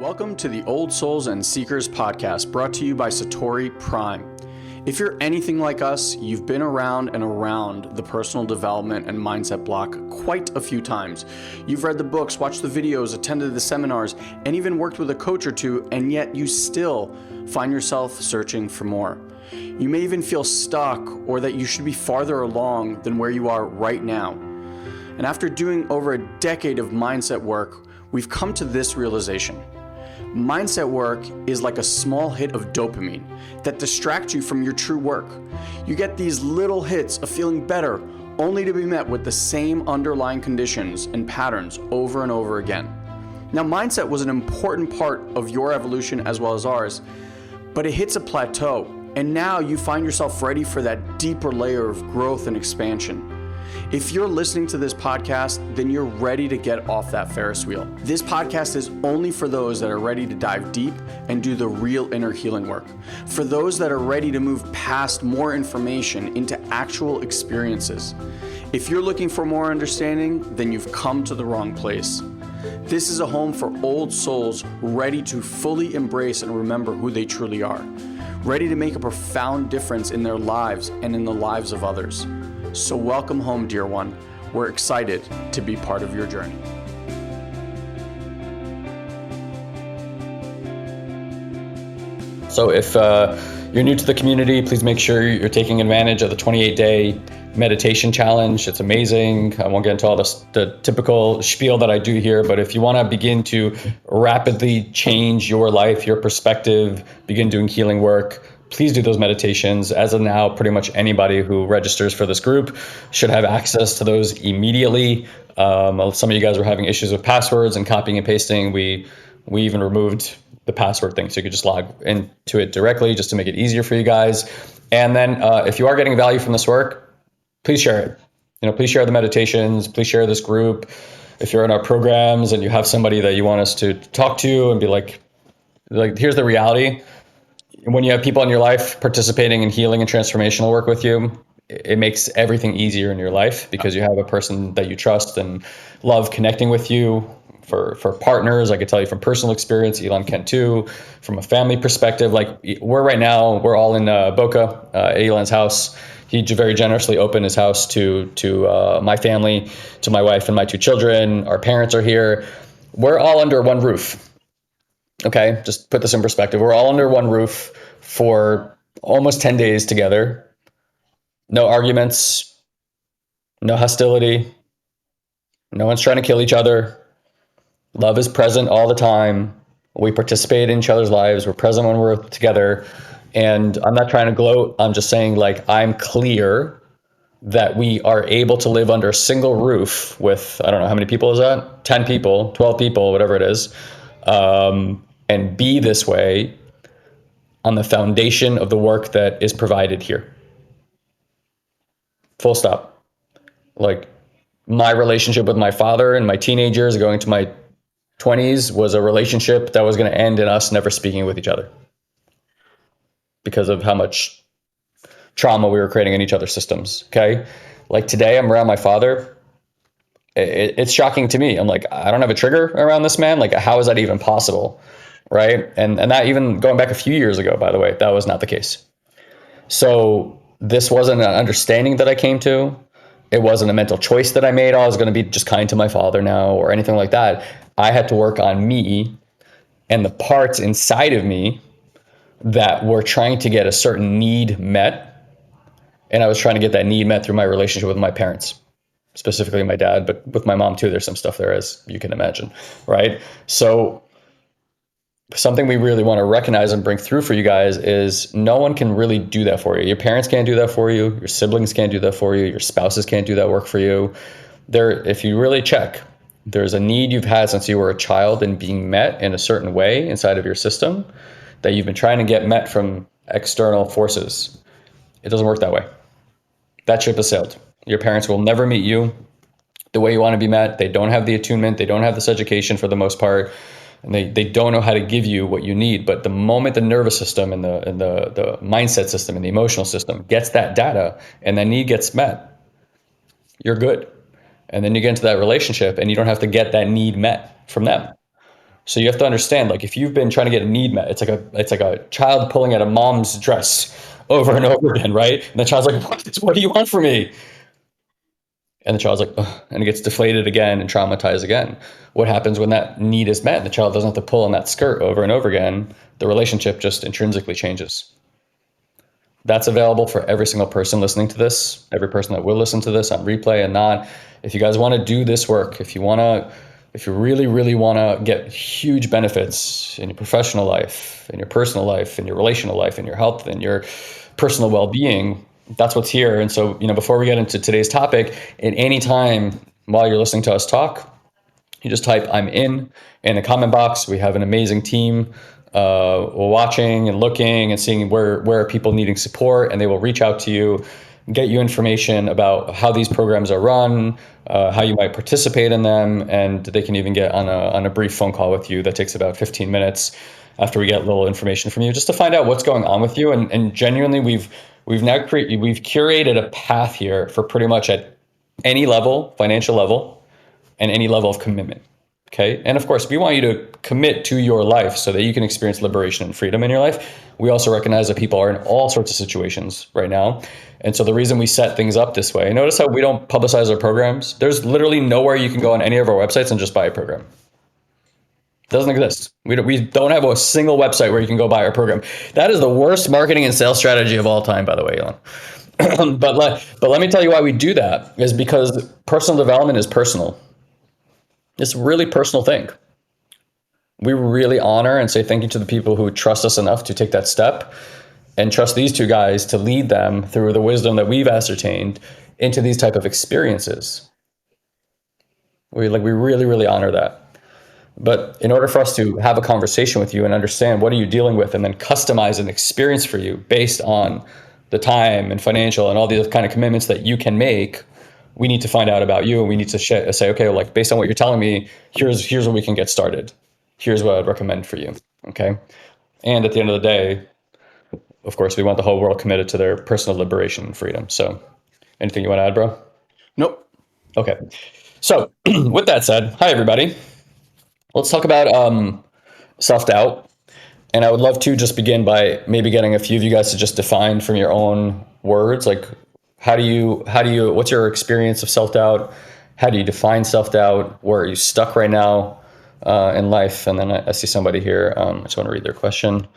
Welcome to the Old Souls and Seekers podcast, brought to you by Satori Prime. If you're anything like us, you've been around and around the personal development and mindset block quite a few times. You've read the books, watched the videos, attended the seminars, and even worked with a coach or two, and yet you still find yourself searching for more. You may even feel stuck or that you should be farther along than where you are right now. And after doing over a decade of mindset work, we've come to this realization. Mindset work is like a small hit of dopamine that distracts you from your true work. You get these little hits of feeling better, only to be met with the same underlying conditions and patterns over and over again. Now, mindset was an important part of your evolution as well as ours, but it hits a plateau, and now you find yourself ready for that deeper layer of growth and expansion. If you're listening to this podcast, then you're ready to get off that Ferris wheel. This podcast is only for those that are ready to dive deep and do the real inner healing work. For those that are ready to move past more information into actual experiences. If you're looking for more understanding, then you've come to the wrong place. This is a home for old souls ready to fully embrace and remember who they truly are. Ready to make a profound difference in their lives and in the lives of others. So welcome home, dear one. We're excited to be part of your journey. So if you're new to the community, please make sure you're taking advantage of the 28-day meditation challenge. It's amazing. I won't get into all the typical spiel that I do here, but if you want to begin to rapidly change your life, your perspective, begin doing healing work, please do those meditations. As of now, pretty much anybody who registers for this group should have access to those immediately. Some of you guys were having issues with passwords and copying and pasting. We even removed the password thing, so you could just log into it directly just to make it easier for you guys. And then if you are getting value from this work, please share it. Please share the meditations. Please share this group. If you're in our programs and you have somebody that you want us to talk to and be like, here's the reality. When you have people in your life participating in healing and transformational work with you, it makes everything easier in your life because you have a person that you trust and love connecting with you. For partners, I could tell you from personal experience, Elon can too. From a family perspective, we're all in Boca, at Elon's house. He very generously opened his house to my family, to my wife and my two children. Our parents are here. We're all under one roof. Okay, just put this in perspective. We're all under one roof for almost 10 days together. No arguments, no hostility. No one's trying to kill each other. Love is present all the time. We participate in each other's lives. We're present when we're together. And I'm not trying to gloat. I'm just saying, I'm clear that we are able to live under a single roof with, I don't know, how many people is that? 10 people, 12 people, whatever it is. And be this way on the foundation of the work that is provided here. Full stop. My relationship with my father in my teenage years going to my 20s was a relationship that was going to end in us never speaking with each other because of how much trauma we were creating in each other's systems. Okay. Today I'm around my father. It's shocking to me. I'm I don't have a trigger around this man. How is that even possible? Right. And that even going back a few years ago, by the way, that was not the case. So this wasn't an understanding that I came to. It wasn't a mental choice that I made. I was going to be just kind to my father now or anything like that. I had to work on me and the parts inside of me that were trying to get a certain need met. And I was trying to get that need met through my relationship with my parents, specifically my dad, but with my mom too, there's some stuff there, as you can imagine, right? So something we really want to recognize and bring through for you guys is no one can really do that for you. Your parents can't do that for you. Your siblings can't do that for you. Your spouses can't do that work for you. If you really check, there's a need you've had since you were a child and being met in a certain way inside of your system that you've been trying to get met from external forces. It doesn't work that way. That ship has sailed. Your parents will never meet you the way you want to be met. They don't have the attunement. They don't have this education for the most part. And they don't know how to give you what you need. But the moment the nervous system and the mindset system and the emotional system gets that data and that need gets met, you're good. And then you get into that relationship and you don't have to get that need met from them. So you have to understand, like if you've been trying to get a need met, it's like a child pulling at a mom's dress over and over again, right? And the child's like, what do you want from me? And the child's like, ugh, and it gets deflated again and traumatized again. What happens when that need is met and the child doesn't have to pull on that skirt over and over again? The relationship just intrinsically changes. That's available for every single person listening to this, every person that will listen to this on replay and not. If you guys want to do this work, if you really, really want to get huge benefits in your professional life, in your personal life, in your relational life, in your health, in your personal well-being, that's what's here. And so, before we get into today's topic, at any time while you're listening to us talk, you just type "I'm in the comment box. We have an amazing team watching and looking and seeing where are people needing support, and they will reach out to you, get you information about how these programs are run, how you might participate in them, and they can even get on a brief phone call with you that takes about 15 minutes after we get a little information from you, just to find out what's going on with you. And genuinely, we've curated a path here for pretty much at any level, financial level, and any level of commitment. Okay. And of course, we want you to commit to your life so that you can experience liberation and freedom in your life. We also recognize that people are in all sorts of situations right now. And so the reason we set things up this way, notice how we don't publicize our programs. There's literally nowhere you can go on any of our websites and just buy a program. It doesn't exist. We don't have a single website where you can go buy our program. That is the worst marketing and sales strategy of all time, by the way, Elon. but let me tell you why we do that is because personal development is personal. It's a really personal thing. We really honor and say thank you to the people who trust us enough to take that step and trust these two guys to lead them through the wisdom that we've ascertained into these type of experiences. We really, really honor that. But in order for us to have a conversation with you and understand what are you dealing with and then customize an experience for you based on the time and financial and all these kind of commitments that you can make, we need to find out about you, and we need to say, okay, like based on what you're telling me, here's where we can get started. Here's what I'd recommend for you. Okay. And at the end of the day, of course, we want the whole world committed to their personal liberation and freedom. So anything you want to add, bro? Nope. Okay. So with that said, hi, everybody. Let's talk about self-doubt. And I would love to just begin by maybe getting a few of you guys to just define from your own words, like what's your experience of self-doubt? How do you define self-doubt? Where are you stuck right now in life? And then I see somebody here. I just want to read their question.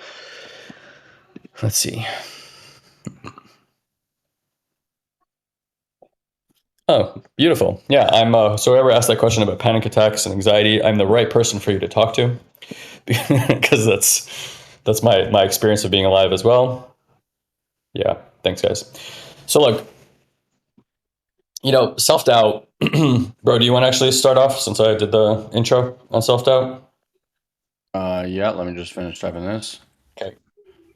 Let's see. Oh, beautiful. Yeah, so whoever asked that question about panic attacks and anxiety, I'm the right person for you to talk to because that's my experience of being alive as well. Yeah, thanks, guys. So look, self-doubt, bro, do you want to actually start off since I did the intro on self-doubt? Yeah, let me just finish typing this. Okay.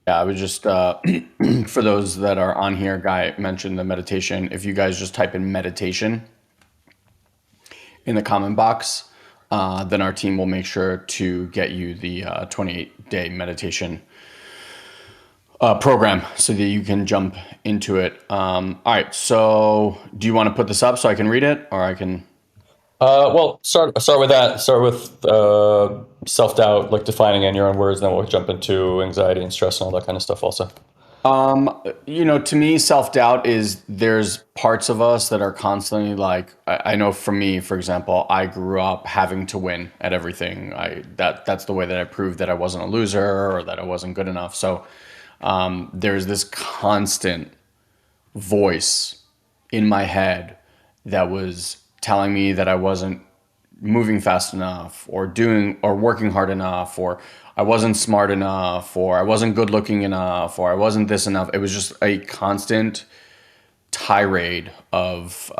Yeah, I was just, for those that are on here, Guy mentioned the meditation. If you guys just type in meditation in the comment box, then our team will make sure to get you the 28-day meditation program so that you can jump into it. All right, so do you want to put this up so I can read it, or I can? Well, start with that. Start with self-doubt, like defining it in your own words, and then we'll jump into anxiety and stress and all that kind of stuff also. To me, self-doubt is there's parts of us that are constantly like, I know for me, for example, I grew up having to win at everything. That's the way that I proved that I wasn't a loser or that I wasn't good enough. So there's this constant voice in my head that was telling me that I wasn't moving fast enough or doing or working hard enough, or I wasn't smart enough, or I wasn't good looking enough, or I wasn't this enough. It was just a constant tirade of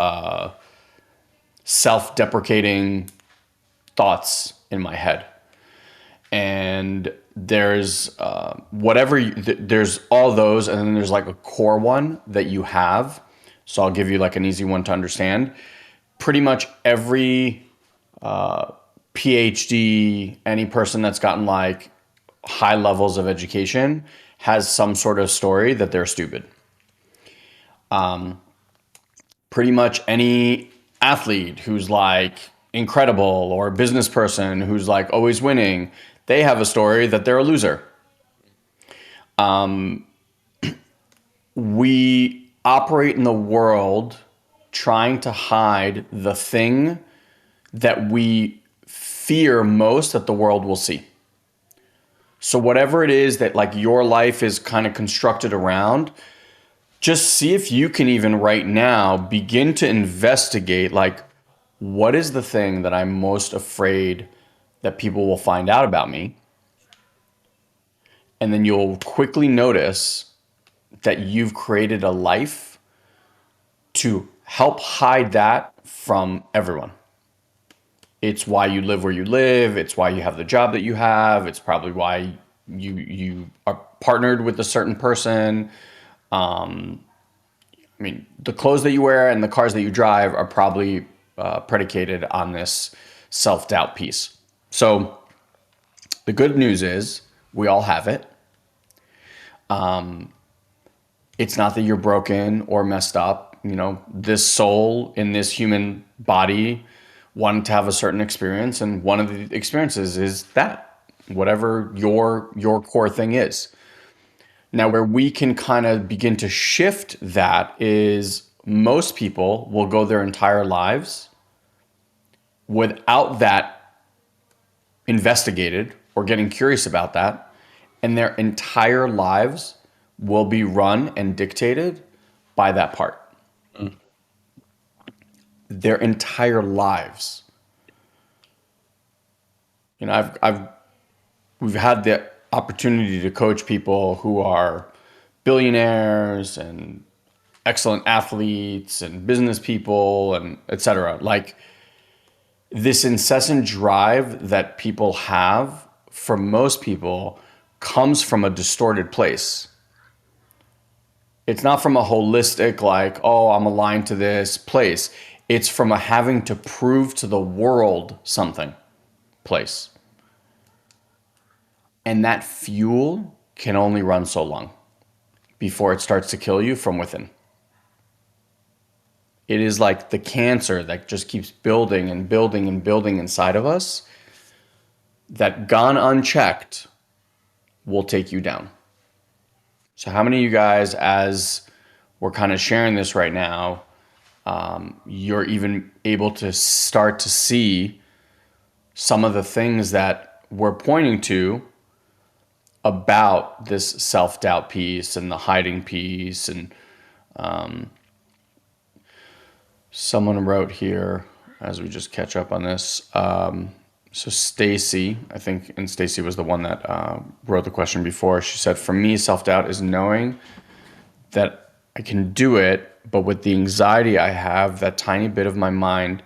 self-deprecating thoughts in my head. And there's there's all those, and then there's like a core one that you have. So I'll give you like an easy one to understand. Pretty much every PhD, any person that's gotten like high levels of education has some sort of story that they're stupid. Pretty much any athlete who's like incredible or a business person who's like always winning, they have a story that they're a loser. We operate in the world trying to hide the thing that we fear most that the world will see. So whatever it is that like your life is kind of constructed around, just see if you can even right now begin to investigate like, what is the thing that I'm most afraid that people will find out about me? And then you'll quickly notice that you've created a life to help hide that from everyone. It's why you live where you live. It's why you have the job that you have. It's probably why you are partnered with a certain person. I mean, the clothes that you wear and the cars that you drive are probably predicated on this self-doubt piece. So the good news is we all have it. It's not that you're broken or messed up. You know, this soul in this human body wanted to have a certain experience, and one of the experiences is that, whatever your core thing is. Now, where we can kind of begin to shift that is most people will go their entire lives without that investigated or getting curious about that, and their entire lives will be run and dictated by that part. Their entire lives. You know, we've had the opportunity to coach people who are billionaires and excellent athletes and business people and et cetera. Like, this incessant drive that people have, for most people, comes from a distorted place. It's not from a holistic, like, oh, I'm aligned to this place. It's from a having to prove to the world something place. And that fuel can only run so long before it starts to kill you from within. It is like the cancer that just keeps building and building and building inside of us, that gone unchecked will take you down. So how many of you guys, as we're kind of sharing this right now, you're even able to start to see some of the things that we're pointing to about this self-doubt piece and the hiding piece? And someone wrote here, as we just catch up on this, so Stacy, I think, and Stacy was the one that wrote the question before. She said, for me, self-doubt is knowing that I can do it, but with the anxiety I have, that tiny bit of my mind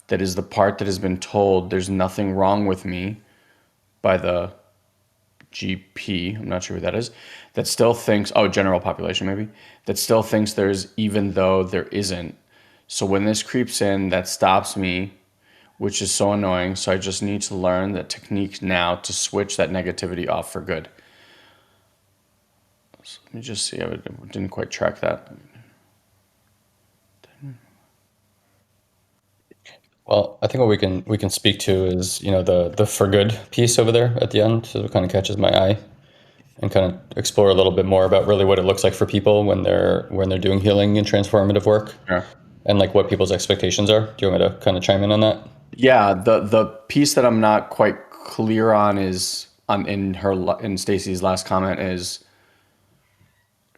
that is the part that has been told there's nothing wrong with me by the GP, I'm not sure who that is, that still thinks, oh, general population maybe, that still thinks there's, even though there isn't. So when this creeps in, that stops me, which is so annoying. So I just need to learn the technique now to switch that negativity off for good. So let me just see. I didn't quite track that. Well, I think what we can speak to is, you know, the for good piece over there at the end. So it kind of catches my eye, and kind of explore a little bit more about really what it looks like for people when they're doing healing and transformative work. Yeah. And like what people's expectations are. Do you want me to kind of chime in on that? Yeah, the piece that I'm not quite clear on is in Stacy's last comment is,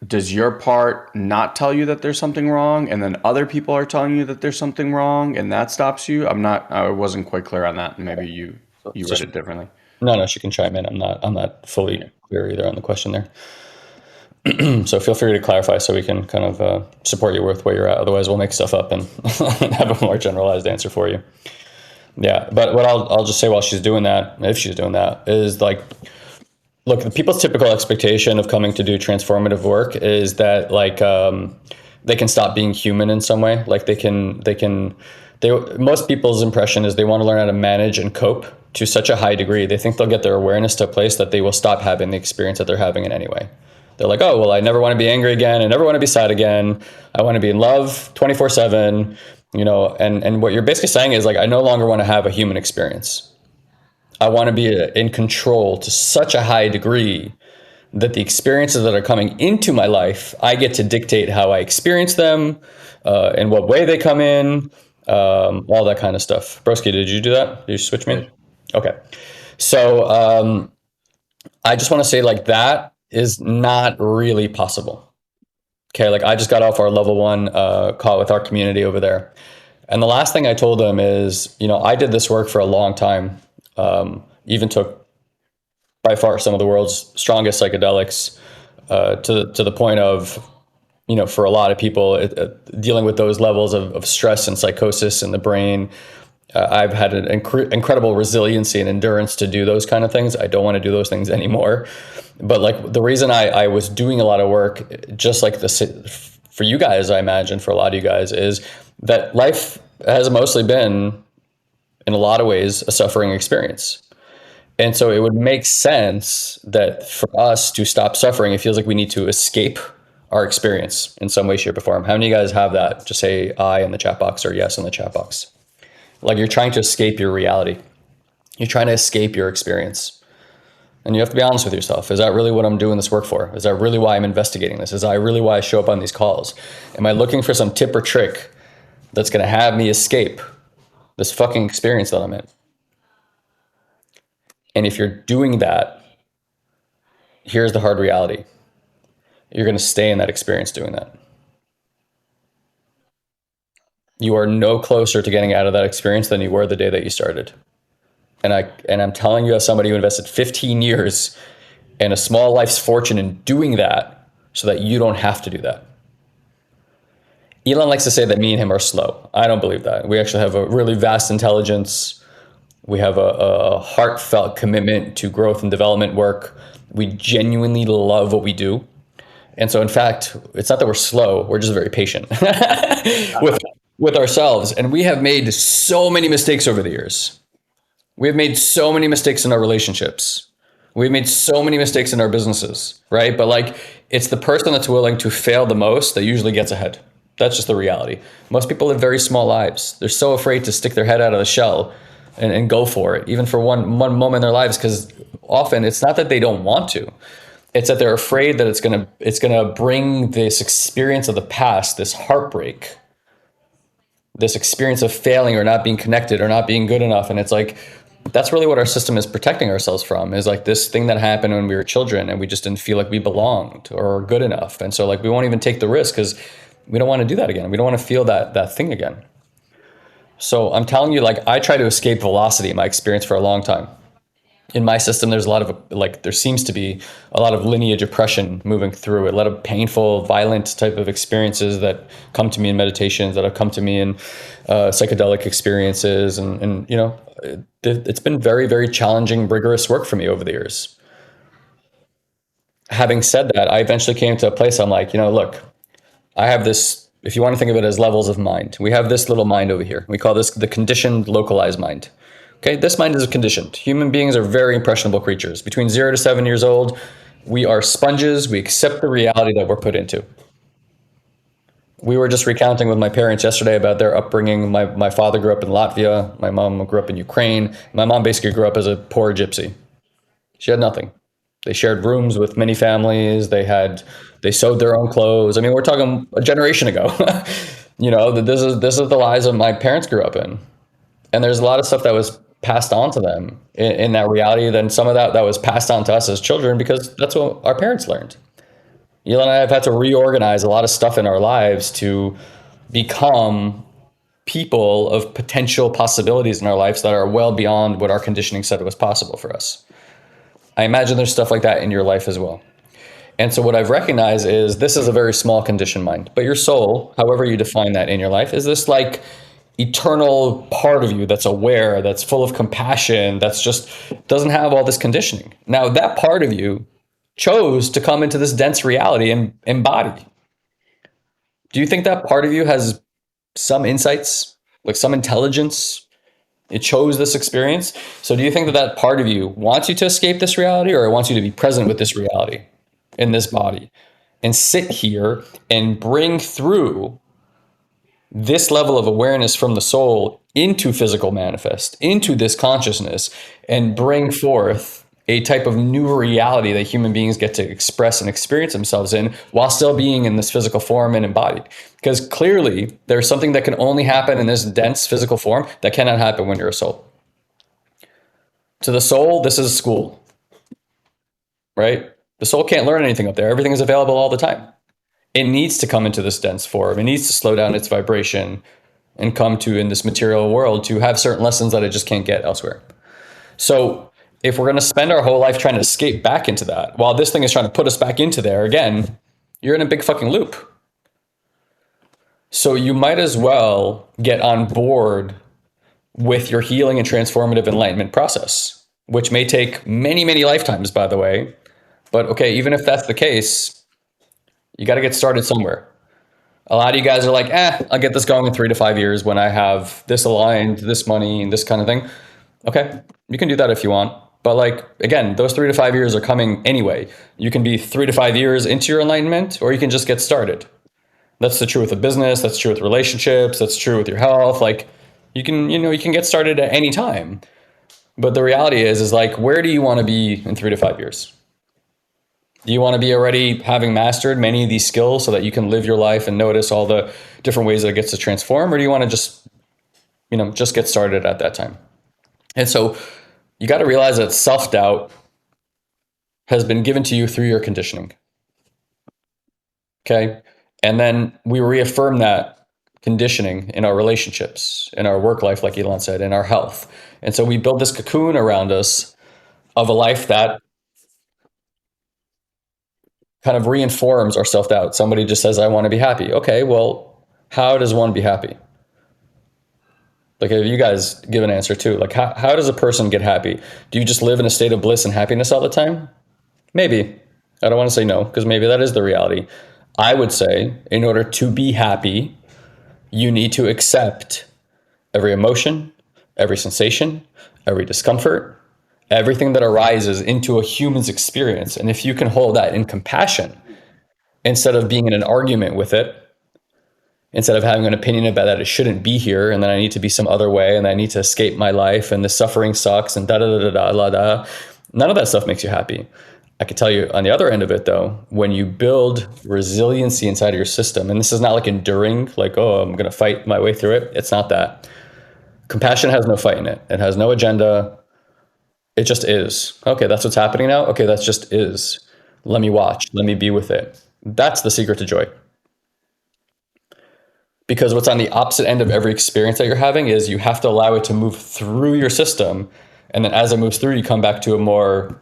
does your part not tell you that there's something wrong, and then other people are telling you that there's something wrong, and that stops you? I wasn't quite clear on that. Maybe you read it differently. No, she can chime in. I'm not fully clear either on the question there. So feel free to clarify so we can kind of support you with where you're at. Otherwise, we'll make stuff up and have a more generalized answer for you. Yeah, but what I'll just say while she's doing that, if she's doing that, is like, look, the people's typical expectation of coming to do transformative work is that like they can stop being human in some way. Like most people's impression is they want to learn how to manage and cope to such a high degree. They think they'll get their awareness to a place that they will stop having the experience that they're having in any way. They're like, oh, well, I never want to be angry again. I never want to be sad again. I want to be in love 24/7. And what you're basically saying is like, I no longer want to have a human experience. I want to be in control to such a high degree that the experiences that are coming into my life, I get to dictate how I experience them, in what way they come in, all that kind of stuff. Broski, did you do that? Did you switch me? Okay. So I just want to say like that is not really possible. Okay, like I just got off our level 1 call with our community over there. And the last thing I told them is, I did this work for a long time, even took by far some of the world's strongest psychedelics, to the point of, for a lot of people, dealing with those levels of stress and psychosis in the brain. I've had an incredible resiliency and endurance to do those kind of things. I don't want to do those things anymore. But like the reason I was doing a lot of work, just like this for you guys, I imagine for a lot of you guys, is that life has mostly been, in a lot of ways, a suffering experience. And so it would make sense that for us to stop suffering, it feels like we need to escape our experience in some way, shape, or form. How many of you guys have that? Just say I in the chat box or yes in the chat box. Like you're trying to escape your reality. You're trying to escape your experience. And you have to be honest with yourself. Is that really what I'm doing this work for? Is that really why I'm investigating this? Is that really why I show up on these calls? Am I looking for some tip or trick that's going to have me escape this fucking experience that I'm in? And if you're doing that, here's the hard reality. You're going to stay in that experience doing that. You are no closer to getting out of that experience than you were the day that you started. And I'm telling you, as somebody who invested 15 years and a small life's fortune in doing that so that you don't have to do that. Elon likes to say that me and him are slow. I don't believe that. We actually have a really vast intelligence. We have a heartfelt commitment to growth and development work. We genuinely love what we do. And so, in fact, it's not that we're slow. We're just very patient with ourselves. And we have made so many mistakes over the years. We have made so many mistakes in our relationships. We've made so many mistakes in our businesses, right? But like, it's the person that's willing to fail the most that usually gets ahead. That's just the reality. Most people live very small lives. They're so afraid to stick their head out of the shell and go for it, even for one moment in their lives, because often it's not that they don't want to. It's that they're afraid that it's gonna bring this experience of the past, this heartbreak, this experience of failing or not being connected or not being good enough. And it's like, that's really what our system is protecting ourselves from, is like this thing that happened when we were children and we just didn't feel like we belonged or were good enough. And so like we won't even take the risk because we don't want to do that again. We don't want to feel that thing again. So I'm telling you, like, I try to escape velocity in my experience for a long time. In my system, there's a lot of, like, there seems to be a lot of lineage oppression moving through it, a lot of painful, violent type of experiences that come to me in meditations, that have come to me in psychedelic experiences. And it's been very, very challenging, rigorous work for me over the years. Having said that, I eventually came to a place I'm like, look, I have this, if you want to think of it as levels of mind, we have this little mind over here. We call this the conditioned, localized mind. Okay, this mind is conditioned. Human beings are very impressionable creatures. Between 0 to 7 years old, we are sponges. We accept the reality that we're put into. We were just recounting with my parents yesterday about their upbringing. My father grew up in Latvia. My mom grew up in Ukraine. My mom basically grew up as a poor gypsy. She had nothing. They shared rooms with many families. They sewed their own clothes. I mean, we're talking a generation ago. This is the lives that my parents grew up in. And there's a lot of stuff that was passed on to them in that reality. Then some of that was passed on to us as children because that's what our parents learned. Elon and I have had to reorganize a lot of stuff in our lives to become people of potential possibilities in our lives that are well beyond what our conditioning said was possible for us. I imagine there's stuff like that in your life as well. And so what I've recognized is this is a very small conditioned mind, but your soul, however you define that in your life, is this like eternal part of you that's aware, that's full of compassion, that's just doesn't have all this conditioning. Now that part of you chose to come into this dense reality and embody. Do you think that part of you has some insights, like some intelligence? It chose this experience. So do you think that part of you wants you to escape this reality, or it wants you to be present with this reality in this body and sit here and bring through this level of awareness from the soul into physical manifest, into this consciousness, and bring forth a type of new reality that human beings get to express and experience themselves in while still being in this physical form and embodied. Because clearly there's something that can only happen in this dense physical form that cannot happen when you're a soul. To the soul, this is school, right? The soul can't learn anything up there. Everything is available all the time. It needs to come into this dense form. It needs to slow down its vibration and come to, in this material world, to have certain lessons that it just can't get elsewhere. So if we're going to spend our whole life trying to escape back into that, while this thing is trying to put us back into there again, you're in a big fucking loop. So you might as well get on board with your healing and transformative enlightenment process, which may take many, many lifetimes, by the way. But okay, even if that's the case, you got to get started somewhere. A lot of you guys are like, I'll get this going in 3 to 5 years when I have this aligned, this money, and this kind of thing. Okay, you can do that if you want. But like, again, those 3 to 5 years are coming anyway. You can be 3 to 5 years into your enlightenment, or you can just get started. That's the truth of business. That's true with relationships. That's true with your health. Like you can get started at any time. But the reality is like, where do you want to be in 3 to 5 years? Do you want to be already having mastered many of these skills so that you can live your life and notice all the different ways that it gets to transform? Or do you want to just get started at that time? And so you got to realize that self-doubt has been given to you through your conditioning. Okay. And then we reaffirm that conditioning in our relationships, in our work life, like Elon said, in our health. And so we build this cocoon around us of a life that kind of reinforms our self-doubt. Somebody just says, I want to be happy. Okay, well, how does one be happy? Like, if you guys give an answer too, like how does a person get happy? Do you just live in a state of bliss and happiness all the time? Maybe. I don't want to say no, because maybe that is the reality. I would say in order to be happy, you need to accept every emotion, every sensation, every discomfort, everything that arises into a human's experience. And if you can hold that in compassion, instead of being in an argument with it, instead of having an opinion about that it shouldn't be here and that I need to be some other way and I need to escape my life and the suffering sucks and da da da da da da, none of that stuff makes you happy. I can tell you on the other end of it though, when you build resiliency inside of your system, and this is not like enduring, like, oh, I'm going to fight my way through it. It's not that. Compassion has no fight in it. It has no agenda. It just is. Okay, that's what's happening now. Okay, that just is. Let me watch. Let me be with it. That's the secret to joy. Because what's on the opposite end of every experience that you're having is you have to allow it to move through your system. And then as it moves through, you come back to a more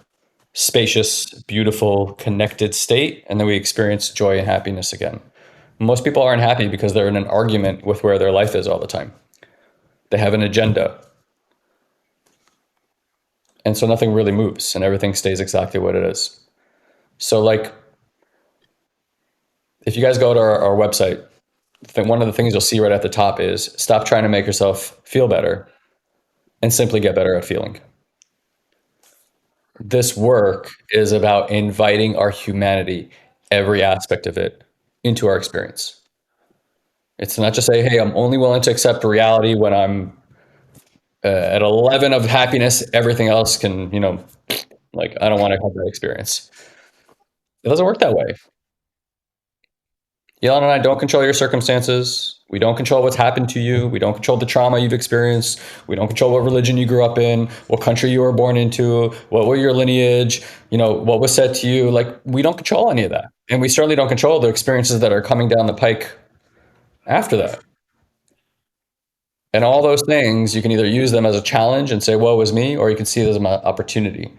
spacious, beautiful, connected state. And then we experience joy and happiness again. Most people aren't happy because they're in an argument with where their life is all the time. They have an agenda. And so nothing really moves and everything stays exactly what it is. So like, if you guys go to our website, one of the things you'll see right at the top is stop trying to make yourself feel better and simply get better at feeling. This work is about inviting our humanity, every aspect of it, into our experience. It's not just say, hey, I'm only willing to accept reality when I'm at 11 of happiness. Everything else can, like, I don't want to have that experience. It doesn't work that way. Elon and I don't control your circumstances. We don't control what's happened to you. We don't control the trauma you've experienced. We don't control what religion you grew up in, what country you were born into, what were your lineage, what was said to you. Like, we don't control any of that. And we certainly don't control the experiences that are coming down the pike after that. And all those things, you can either use them as a challenge and say, woe is me, or you can see it as an opportunity.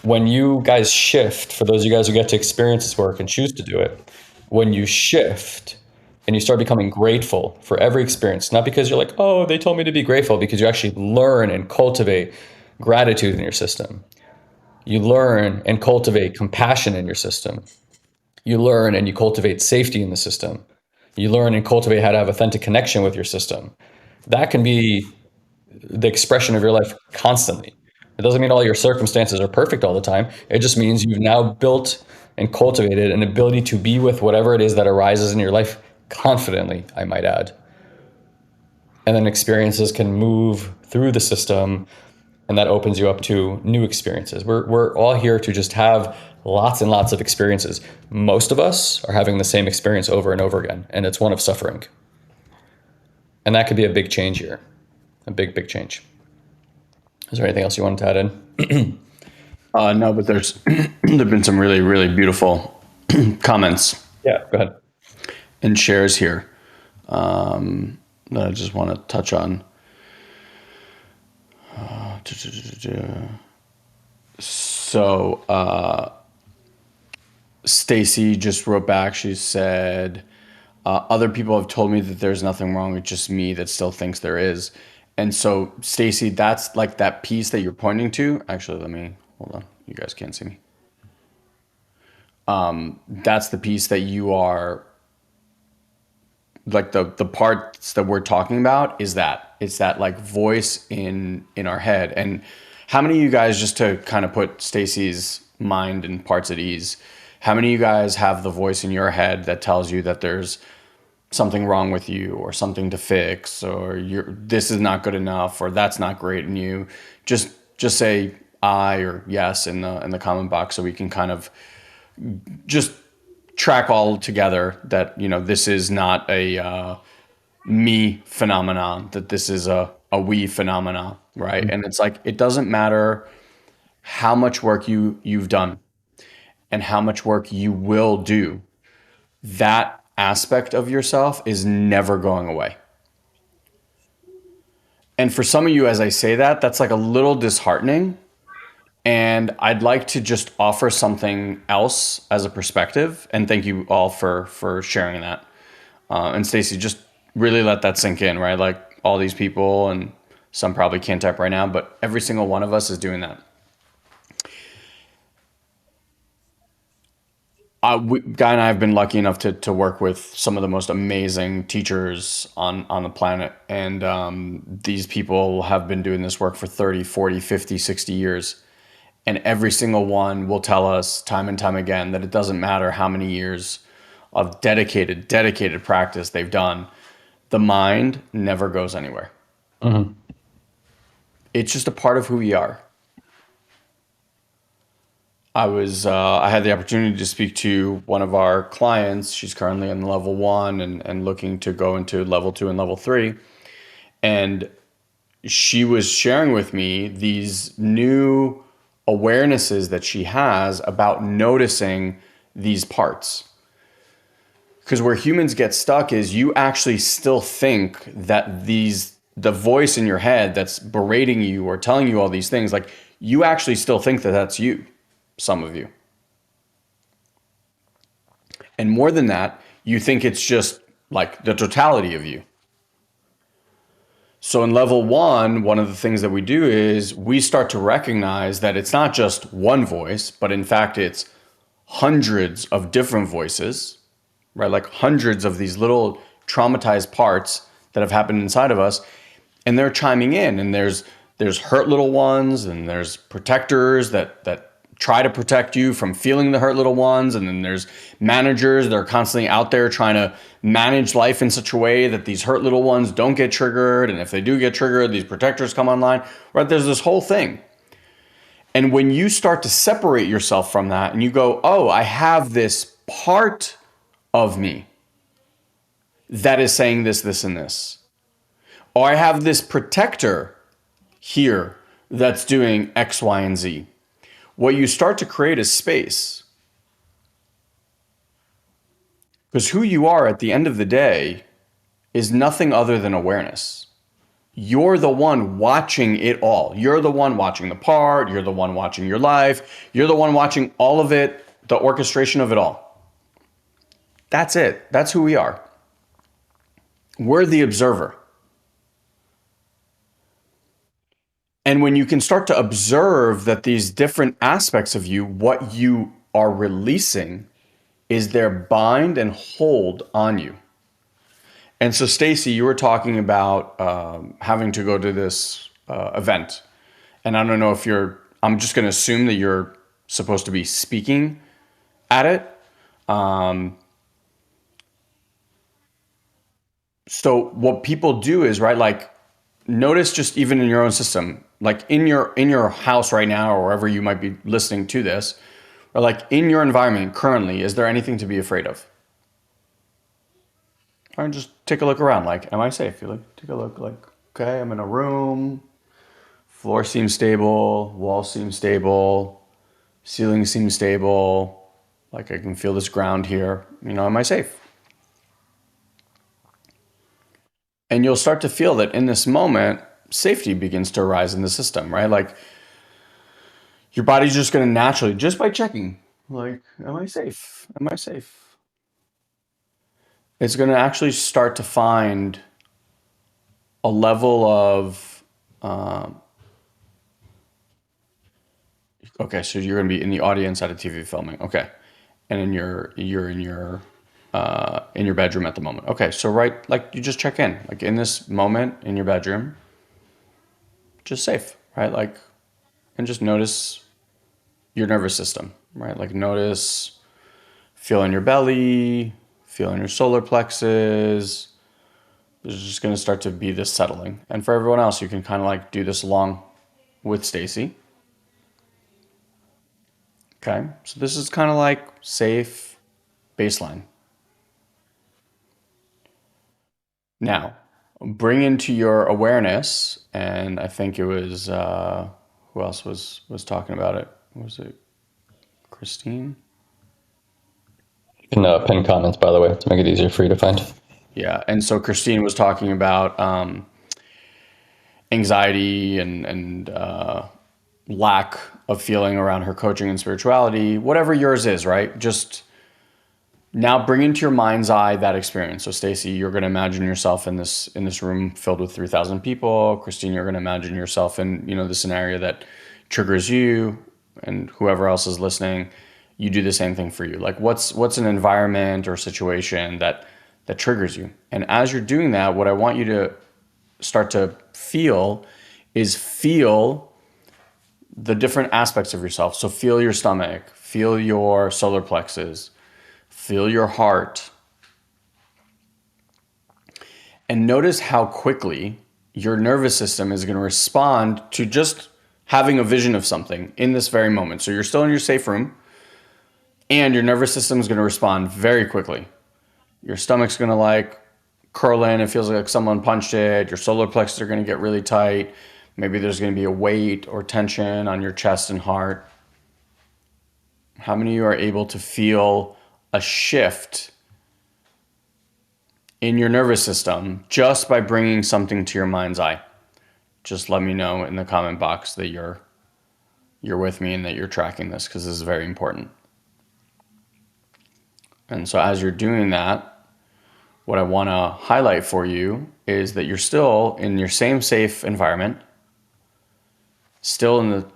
When you guys shift, for those of you guys who get to experience this work and choose to do it, when you shift and you start becoming grateful for every experience, not because you're like, oh, they told me to be grateful, because you actually learn and cultivate gratitude in your system. You learn and cultivate compassion in your system. You learn and you cultivate safety in the system. You learn and cultivate how to have authentic connection with your system. That can be the expression of your life constantly. It doesn't mean all your circumstances are perfect all the time. It just means you've now built and cultivated an ability to be with whatever it is that arises in your life confidently, I might add. and then experiences can move through the system, and that opens you up to new experiences. We're all here to just have lots and lots of experiences. Most of us are having the same experience over and over again, and it's one of suffering. And that could be a big change here, a big change. Is there anything else you wanted to add in? No, but there's there've been some really, really beautiful comments Yeah, go ahead. and shares here that I just want to touch on. So Stacy just wrote back. She said, "Other people have told me that there's nothing wrong. It's just me that still thinks there is." And so, Stacy, that's like that piece that you're pointing to. Actually, let me hold on. You guys can't see me. That's the piece that you are like the parts that we're talking about is that it's that like voice in our head. And how many of you guys, just to kind of put Stacy's mind and parts at ease, how many of you guys have the voice in your head that tells you that there's something wrong with you or something to fix, or you're this is not good enough, or that's not great in you? Just say I or yes in the comment box so we can kind of just track all together that, you know, this is not a me phenomenon, that this is a we phenomenon, right? And it's like, it doesn't matter how much work you've done and how much work you will do, that aspect of yourself is never going away. And for some of you, as I say that, that's like a little disheartening. And I'd like to just offer something else as a perspective. And thank you all for sharing that. And Stacy, just really let that sink in, right? Like all these people, and some probably can't type right now, but every single one of us is doing that. Guy and I have been lucky enough to work with some of the most amazing teachers on the planet. And these people have been doing this work for 30, 40, 50, 60 years. And every single one will tell us time and time again that it doesn't matter how many years of dedicated practice they've done. The mind never goes anywhere. Mm-hmm. It's just a part of who we are. I had the opportunity to speak to one of our clients. She's currently in level 1 and looking to go into level 2 and level 3. And she was sharing with me these new awarenesses that she has about noticing these parts. Because where humans get stuck is you actually still think that the voice in your head that's berating you or telling you all these things, like you actually still think that that's you, some of you. And more than that, you think it's just like the totality of you. So in level 1, one of the things that we do is we start to recognize that it's not just one voice, but in fact, it's hundreds of different voices, right? Like hundreds of these little traumatized parts that have happened inside of us, and they're chiming in. And there's hurt little ones, and there's protectors that try to protect you from feeling the hurt little ones, and then there's managers that are constantly out there trying to manage life in such a way that these hurt little ones don't get triggered, and if they do get triggered, these protectors come online, right? There's this whole thing. And when you start to separate yourself from that and you go, oh, I have this part of me that is saying this, and this, or I have this protector here that's doing X, Y, and Z. What you start to create is space. Because who you are at the end of the day is nothing other than awareness. You're the one watching it all. You're the one watching the part. You're the one watching your life. You're the one watching all of it, the orchestration of it all. That's it. That's who we are. We're the observer. And when you can start to observe that these different aspects of you, what you are releasing is their bind and hold on you. And so, Stacy, you were talking about having to go to this event. And I don't know if I'm just going to assume that you're supposed to be speaking at it. So what people do is, right, like notice just even in your own system, like in your house right now or wherever you might be listening to this, or like in your environment currently, is there anything to be afraid of? Or just take a look around. Like, am I safe? You like take a look. Like, okay, I'm in a room. Floor seems stable. Wall seems stable. Ceiling seems stable. Like I can feel this ground here. You know, am I safe? And you'll start to feel that in this moment, safety begins to arise in the system, right? Like your body's just going to naturally, just by checking, like, am I safe? Am I safe? It's going to actually start to find a level of, um, okay, so you're going to be in the audience at a TV filming. Okay. And you're in your bedroom at the moment. Okay. So, right, like you just check in, like in this moment in your bedroom, just safe, right? Like, and just notice your nervous system, right? Like notice, feel in your belly, feel in your solar plexus. There's just going to start to be this settling. And for everyone else, you can kind of like do this along with Stacy. Okay. So this is kind of like safe baseline. Now, bring into your awareness, and I think it was who else was talking about it? Was it Christine? You can pin comments, by the way, to make it easier for you to find. Yeah, and so Christine was talking about anxiety and lack of feeling around her coaching and spirituality, whatever yours is, right? Just now bring into your mind's eye that experience. So Stacy, you're going to imagine yourself in this room filled with 3,000 people. Christine, you're going to imagine yourself in, you know, the scenario that triggers you, and whoever else is listening, you do the same thing for you. Like what's an environment or situation that triggers you? And as you're doing that, what I want you to start to feel the different aspects of yourself. So feel your stomach, feel your solar plexus, feel your heart, and notice how quickly your nervous system is going to respond to just having a vision of something in this very moment. So you're still in your safe room, and your nervous system is going to respond very quickly. Your stomach's going to like curl in. It feels like someone punched it. Your solar plexus are going to get really tight. Maybe there's going to be a weight or tension on your chest and heart. How many of you are able to feel a shift in your nervous system just by bringing something to your mind's eye? Just let me know in the comment box that you're with me and that you're tracking this, because this is very important. And so as you're doing that, what I want to highlight for you is that you're still in your same safe environment, still in the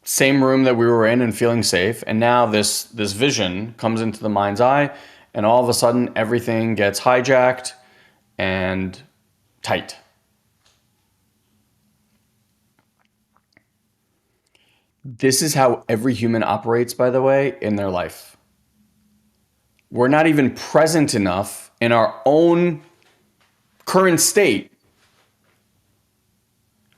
same room that we were in and feeling safe. And now this vision comes into the mind's eye, and all of a sudden everything gets hijacked and tight. This is how every human operates, by the way, in their life. We're not even present enough in our own current state.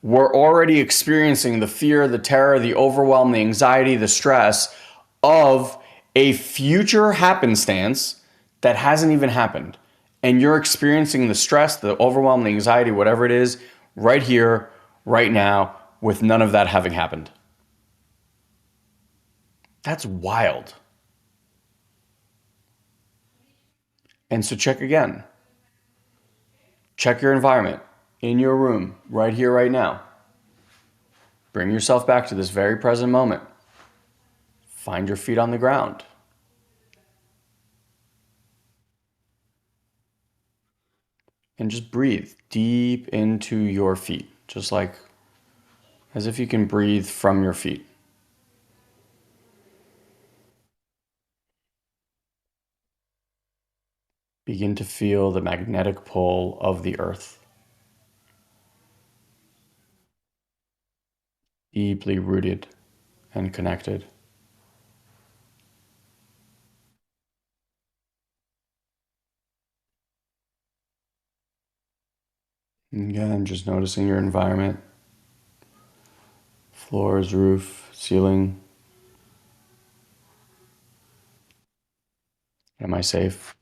We're already experiencing the fear, the terror, the overwhelm, the anxiety, the stress of a future happenstance that hasn't even happened. And you're experiencing the stress, the overwhelm, the anxiety, whatever it is, right here, right now, with none of that having happened. That's wild. And so check again. Check your environment in your room, right here, right now. Bring yourself back to this very present moment. Find your feet on the ground. And just breathe deep into your feet, just like as if you can breathe from your feet. Begin to feel the magnetic pull of the earth, deeply rooted and connected. Again, just noticing your environment, floors, roof, ceiling. Am I safe?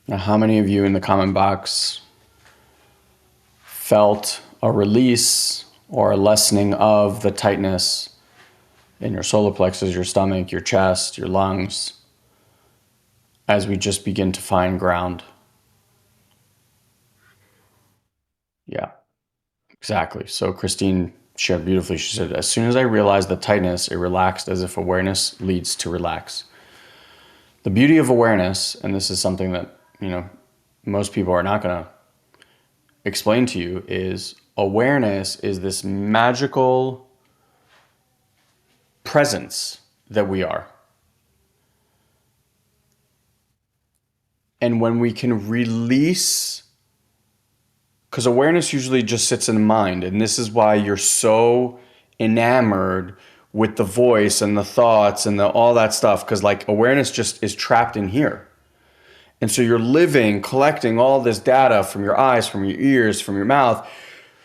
Now, how many of you in the comment box felt a release or a lessening of the tightness in your solar plexus, your stomach, your chest, your lungs, as we just begin to find ground? Yeah, exactly. So Christine shared beautifully. She said, as soon as I realized the tightness, it relaxed as if awareness leads to relax. The beauty of awareness, and this is something that, most people are not going to explain to you, is awareness is this magical presence that we are. And when we can release, because awareness usually just sits in the mind, and this is why you're so enamored with the voice and the thoughts and all that stuff, because like awareness just is trapped in here. And so you're collecting all this data from your eyes, from your ears, from your mouth,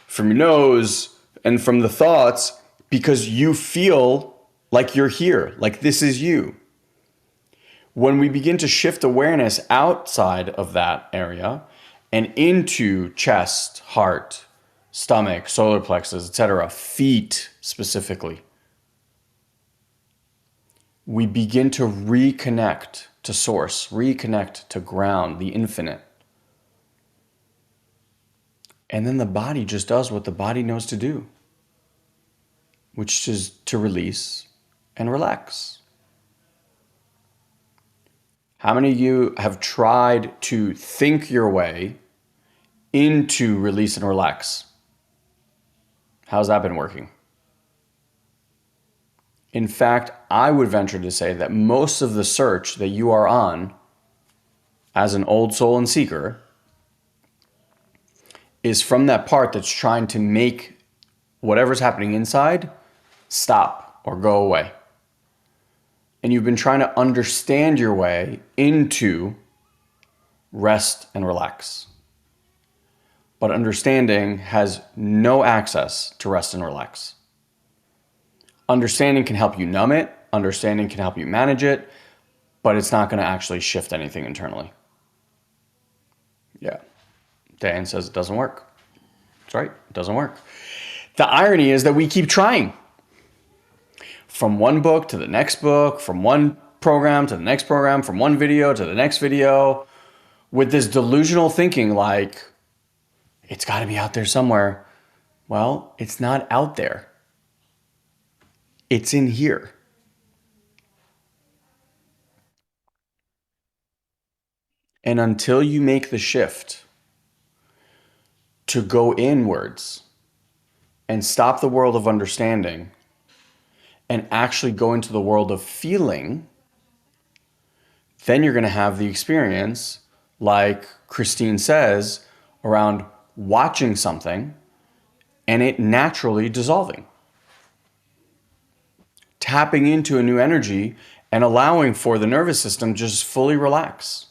from your nose, and from the thoughts, because you feel like you're here, like this is you. When we begin to shift awareness outside of that area and into chest, heart, stomach, solar plexus, etc., feet specifically, we begin to reconnect to source, reconnect to ground, the infinite. And then the body just does what the body knows to do, which is to release and relax. How many of you have tried to think your way into release and relax? How's that been working? In fact, I would venture to say that most of the search that you are on as an old soul and seeker is from that part that's trying to make whatever's happening inside stop or go away. And you've been trying to understand your way into rest and relax. But understanding has no access to rest and relax. Understanding can help you numb it. Understanding can help you manage it, but it's not going to actually shift anything internally. Yeah. Dan says it doesn't work. That's right. It doesn't work. The irony is that we keep trying. From one book to the next book, from one program to the next program, from one video to the next video, with this delusional thinking like, it's got to be out there somewhere. Well, it's not out there. It's in here. And until you make the shift to go inwards and stop the world of understanding and actually go into the world of feeling, then you're going to have the experience, like Christine says, around watching something and it naturally dissolving. Tapping into a new energy and allowing for the nervous system to just fully relax.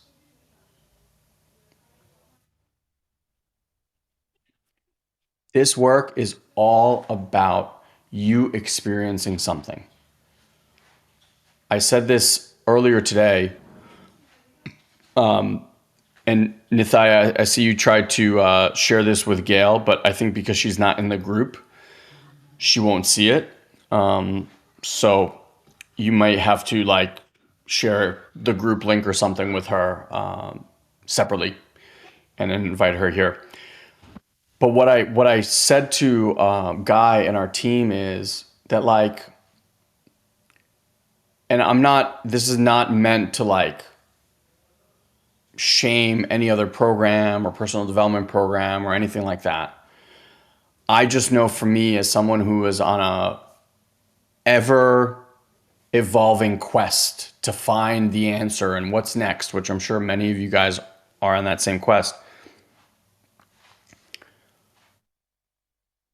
This work is all about you experiencing something. I said this earlier today, and Nithya, I see you tried to share this with Gail, but I think because she's not in the group, she won't see it. So you might have to like share the group link or something with her separately, and then invite her here. But what I said to Guy and our team is that like, and this is not meant to like shame any other program or personal development program or anything like that. I just know for me as someone who is on a ever evolving quest to find the answer and what's next, which I'm sure many of you guys are on that same quest.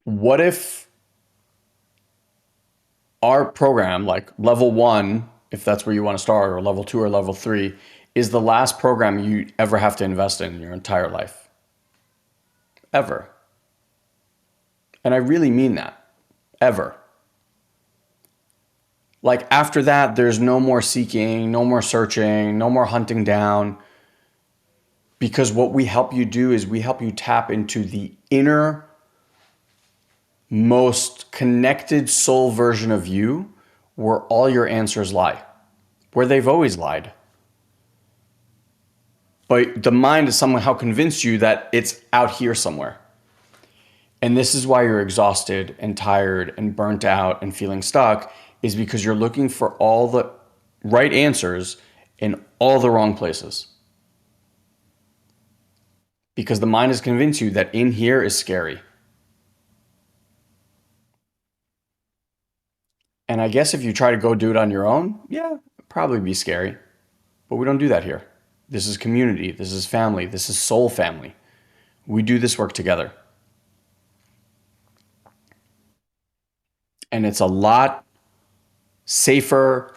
What if our program, like level 1, if that's where you want to start, or level 2 or level 3, is the last program you ever have to invest in your entire life. Ever. And I really mean that. Ever. Like after that, there's no more seeking, no more searching, no more hunting down. Because what we help you do is we help you tap into the inner, most connected soul version of you where all your answers lie, where they've always lied. But the mind has somehow convinced you that it's out here somewhere. And this is why you're exhausted and tired and burnt out and feeling stuck, is because you're looking for all the right answers in all the wrong places. Because the mind has convinced you that in here is scary. And I guess if you try to go do it on your own, yeah, it'd probably be scary. But we don't do that here. This is community. This is family. This is soul family. We do this work together. And it's a lot safer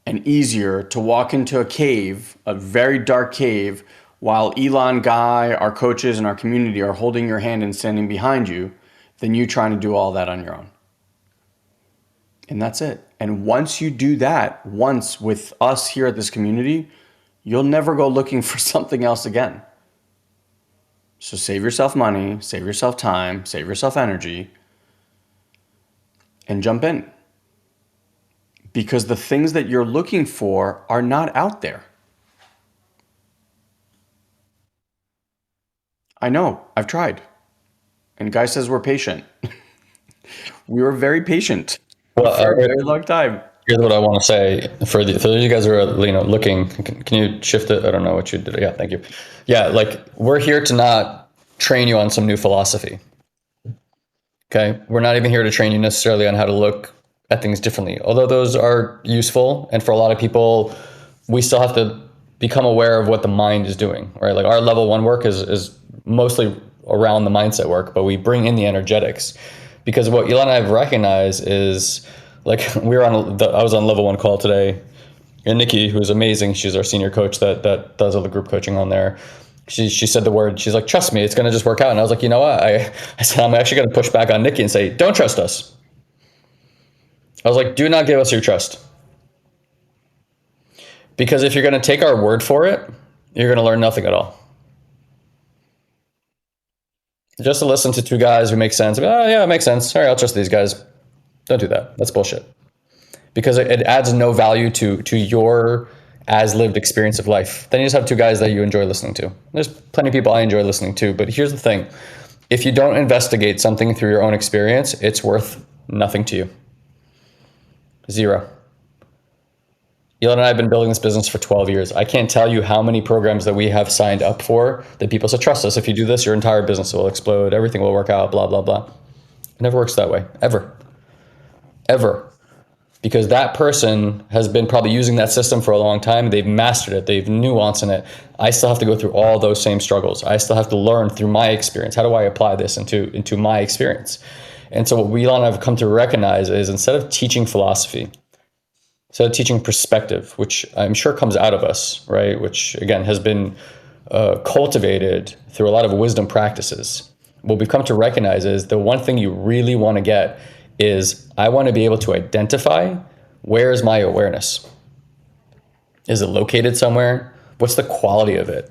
and easier to walk into a cave, a very dark cave, while Elon, Guy, our coaches, and our community are holding your hand and standing behind you, than you trying to do all that on your own. And that's it. And once you do that, once with us here at this community, you'll never go looking for something else again. So save yourself money, save yourself time, save yourself energy, and jump in. Because the things that you're looking for are not out there. I know, I've tried. And Guy says we're patient. We were very patient for a very long time. Here's what I want to say for those of you guys who are looking. Can you shift it? I don't know what you did. Yeah, thank you. Yeah, like we're here to not train you on some new philosophy. Okay, we're not even here to train you necessarily on how to look at things differently. Although those are useful, and for a lot of people, we still have to become aware of what the mind is doing. Right, like our level 1 work is mostly around the mindset work, but we bring in the energetics because what Elon and I have recognized is. Like I was on level 1 call today, and Nikki, who's amazing, she's our senior coach that does all the group coaching on there. She said the word, she's like, trust me, it's going to just work out. And I was like, you know what? I said, I'm actually going to push back on Nikki and say, don't trust us. I was like, do not give us your trust. Because if you're going to take our word for it, you're going to learn nothing at all. Just to listen to 2 guys who make sense. Oh yeah, it makes sense. All right, I'll trust these guys. Don't do that. That's bullshit. Because it adds no value to your as lived experience of life. Then you just have 2 guys that you enjoy listening to. There's plenty of people I enjoy listening to, but here's the thing. If you don't investigate something through your own experience, it's worth nothing to you. 0. Elon and I have been building this business for 12 years. I can't tell you how many programs that we have signed up for that people say, trust us, if you do this, your entire business will explode, everything will work out, blah, blah, blah. It never works that way, ever. Because that person has been probably using that system for a long time. They've mastered it. They've nuanced in it. I still have to go through all those same struggles. I still have to learn through my experience. How do I apply this into my experience? And so what we all have come to recognize is instead of teaching philosophy, instead of teaching perspective, which I'm sure comes out of us, right? Which again has been cultivated through a lot of wisdom practices. What we've come to recognize is the one thing you really want to get is I want to be able to identify where is my awareness. Is it located somewhere? What's the quality of it?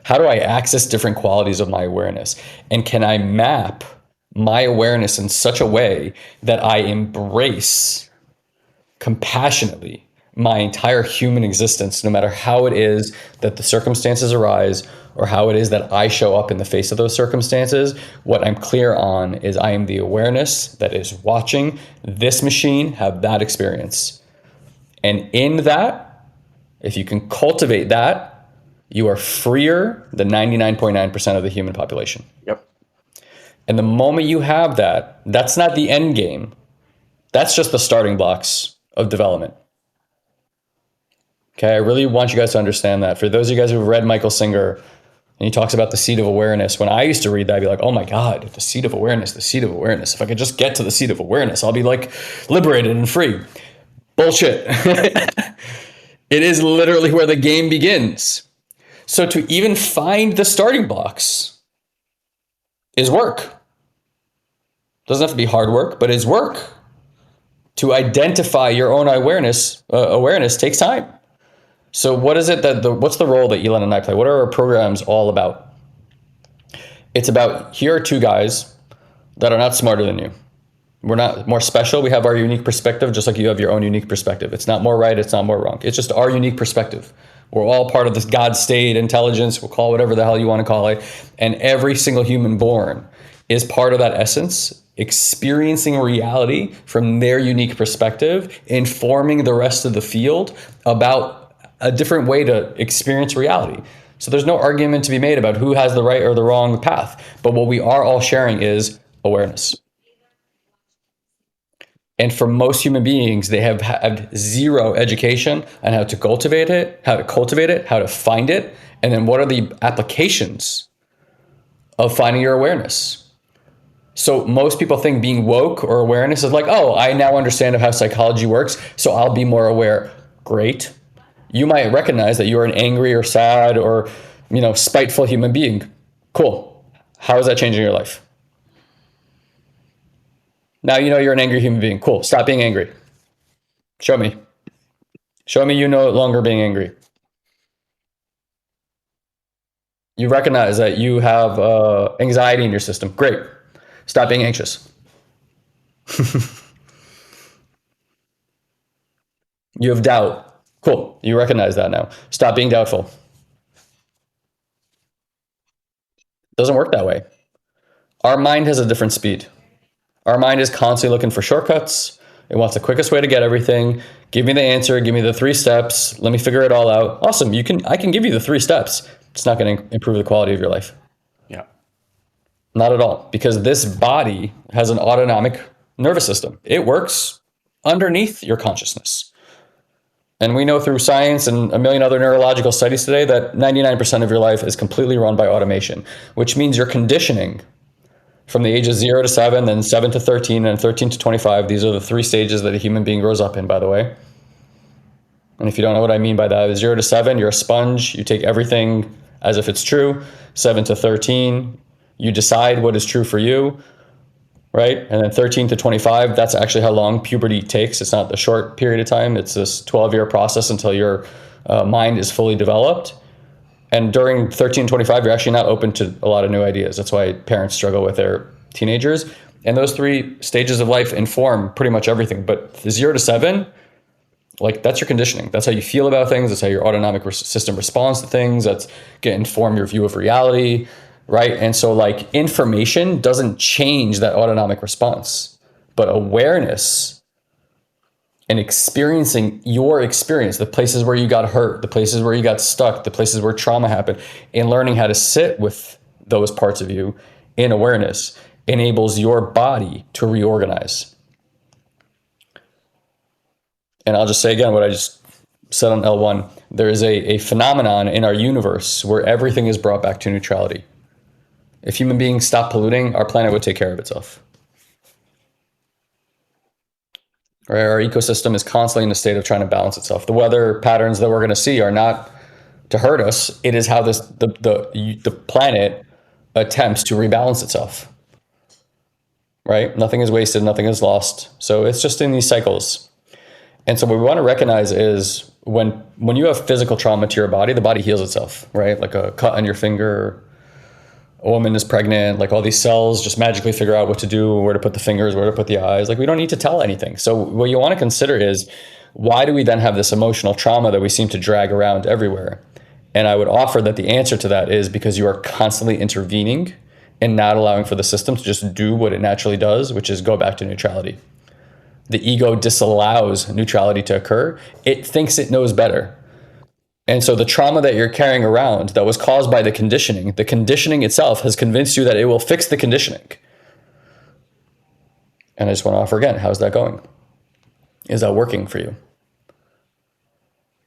How do I access different qualities of my awareness? And can I map my awareness in such a way that I embrace compassionately my entire human existence, no matter how it is that the circumstances arise or how it is that I show up in the face of those circumstances? What I'm clear on is I am the awareness that is watching this machine have that experience. And in that, if you can cultivate that, you are freer than 99.9% of the human population. Yep. And the moment you have that, that's not the end game. That's just the starting blocks of development. Okay, I really want you guys to understand that. For those of you guys who've read Michael Singer, and he talks about the seat of awareness, when I used to read that, I'd be like, oh my God, the seat of awareness, the seat of awareness. If I could just get to the seat of awareness, I'll be like liberated and free. Bullshit. It is literally where the game begins. So to even find the starting blocks is work. Doesn't have to be hard work, but is work. To identify your own awareness takes time. So what is it what's the role that Elon and I play? What are our programs all about? It's about, here are two guys that are not smarter than you. We're not more special. We have our unique perspective, just like you have your own unique perspective. It's not more right. It's not more wrong. It's just our unique perspective. We're all part of this God state intelligence. We'll call it whatever the hell you want to call it. And every single human born is part of that essence, experiencing reality from their unique perspective, informing the rest of the field about a different way to experience reality. So there's no argument to be made about who has the right or the wrong path. But what we are all sharing is awareness. And for most human beings, they have had zero education on how to cultivate it, how to find it, and then what are the applications of finding your awareness. So most people think being woke or awareness is like, oh, I now understand how psychology works, so I'll be more aware. Great. You might recognize that you're an angry or sad or, spiteful human being. Cool. How is that changing your life? Now you know you're an angry human being. Cool. Stop being angry. Show me. Show me you no longer being angry. You recognize that you have anxiety in your system. Great. Stop being anxious. You have doubt. Cool. You recognize that now. Stop being doubtful. Doesn't work that way. Our mind has a different speed. Our mind is constantly looking for shortcuts. It wants the quickest way to get everything. Give me the answer. Give me the 3 steps. Let me figure it all out. Awesome. I can give you the 3 steps. It's not going to improve the quality of your life. Yeah. Not at all. Because this body has an autonomic nervous system. It works underneath your consciousness. And we know through science and a million other neurological studies today that 99% of your life is completely run by automation, which means your conditioning from the ages 0 to 7, then 7 to 13, and 13 to 25. These are the 3 stages that a human being grows up in, by the way. And if you don't know what I mean by that, 0 to 7, you're a sponge. You take everything as if it's true. 7 to 13, you decide what is true for you, right? And then 13 to 25, that's actually how long puberty takes. It's not a short period of time. It's this 12-year process until your mind is fully developed. And during 13 and 25, you're actually not open to a lot of new ideas. That's why parents struggle with their teenagers. And those 3 stages of life inform pretty much everything. But the 0 to 7, that's your conditioning. That's how you feel about things. That's how your autonomic system responds to things. That's going to inform your view of reality, right? And so information doesn't change that autonomic response. But awareness and experiencing your experience, the places where you got hurt, the places where you got stuck, the places where trauma happened, and learning how to sit with those parts of you in awareness enables your body to reorganize. And I'll just say again what I just said on L1. There is a phenomenon in our universe where everything is brought back to neutrality. If human beings stopped polluting, our planet would take care of itself. Right? Our ecosystem is constantly in a state of trying to balance itself. The weather patterns that we're going to see are not to hurt us. It is how the planet attempts to rebalance itself. Right? Nothing is wasted. Nothing is lost. So it's just in these cycles. And so what we want to recognize is when you have physical trauma to your body, the body heals itself. Right? Like a cut on your finger. A woman is pregnant, all these cells just magically figure out what to do, where to put the fingers, where to put the eyes. We don't need to tell anything. So what you want to consider is, why do we then have this emotional trauma that we seem to drag around everywhere? And I would offer that the answer to that is because you are constantly intervening and not allowing for the system to just do what it naturally does, which is go back to neutrality. The ego disallows neutrality to occur. It thinks it knows better. And so the trauma that you're carrying around that was caused by the conditioning itself has convinced you that it will fix the conditioning. And I just want to offer again, how's that going? Is that working for you?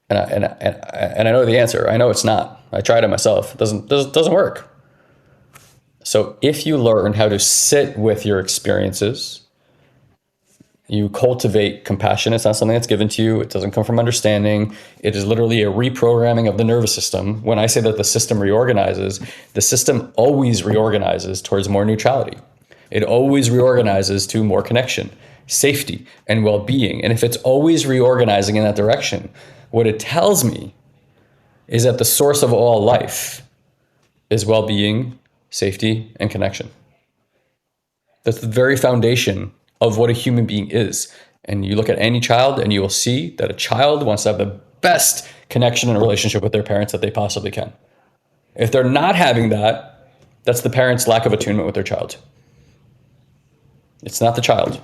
And I know the answer. I know it's not. I tried it myself. It doesn't work. So if you learn how to sit with your experiences, You cultivate compassion. It's not something that's given to you. It doesn't come from understanding. It is literally a reprogramming of the nervous system. When I say that the system reorganizes, the system always reorganizes towards more neutrality. It always reorganizes to more connection, safety, and well-being. And if it's always reorganizing in that direction, what it tells me is that the source of all life is well-being, safety, and connection. That's the very foundation of what a human being is. And you look at any child and you will see that a child wants to have the best connection and relationship with their parents that they possibly can. If they're not having that, that's the parent's lack of attunement with their child. It's not the child.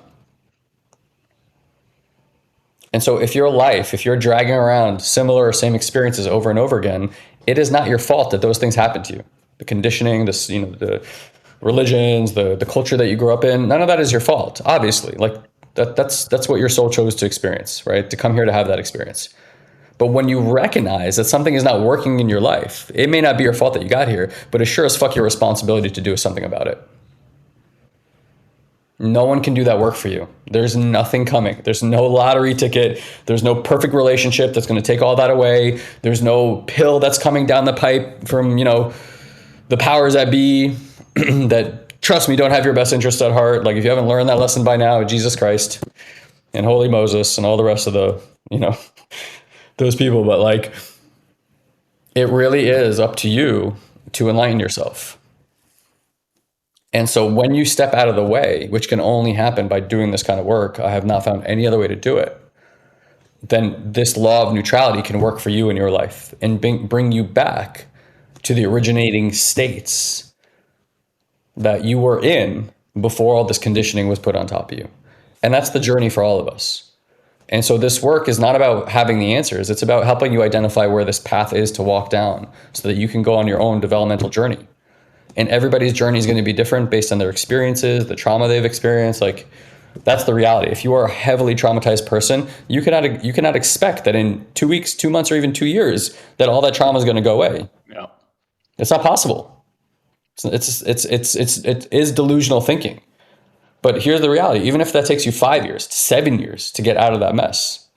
And so if you're dragging around similar or same experiences over and over again, it is not your fault that those things happen to you. The conditioning, the religions, the culture that you grew up in, none of that is your fault, obviously. Like that's what your soul chose to experience, right? To come here to have that experience. But when you recognize that something is not working in your life, it may not be your fault that you got here, but it's sure as fuck your responsibility to do something about it. No one can do that work for you. There's nothing coming. There's no lottery ticket. There's no perfect relationship that's going to take all that away. There's no pill that's coming down the pipe from, the powers that be that, trust me, don't have your best interest at heart. Like, if you haven't learned that lesson by now, Jesus Christ and Holy Moses and all the rest of the, those people. But like, it really is up to you to enlighten yourself. And so when you step out of the way, which can only happen by doing this kind of work, I have not found any other way to do it, then this law of neutrality can work for you in your life and bring you back to the originating states that you were in before all this conditioning was put on top of you. And that's the journey for all of us. And so this work is not about having the answers. It's about helping you identify where this path is to walk down so that you can go on your own developmental journey. And everybody's journey is going to be different based on their experiences, the trauma they've experienced. Like, that's the reality. If you are a heavily traumatized person, you cannot expect that in 2 weeks, 2 months, or even 2 years that all that trauma is going to go away. Yeah. It's not possible. It is delusional thinking. But here's the reality. Even if that takes you 5 years, 7 years to get out of that mess,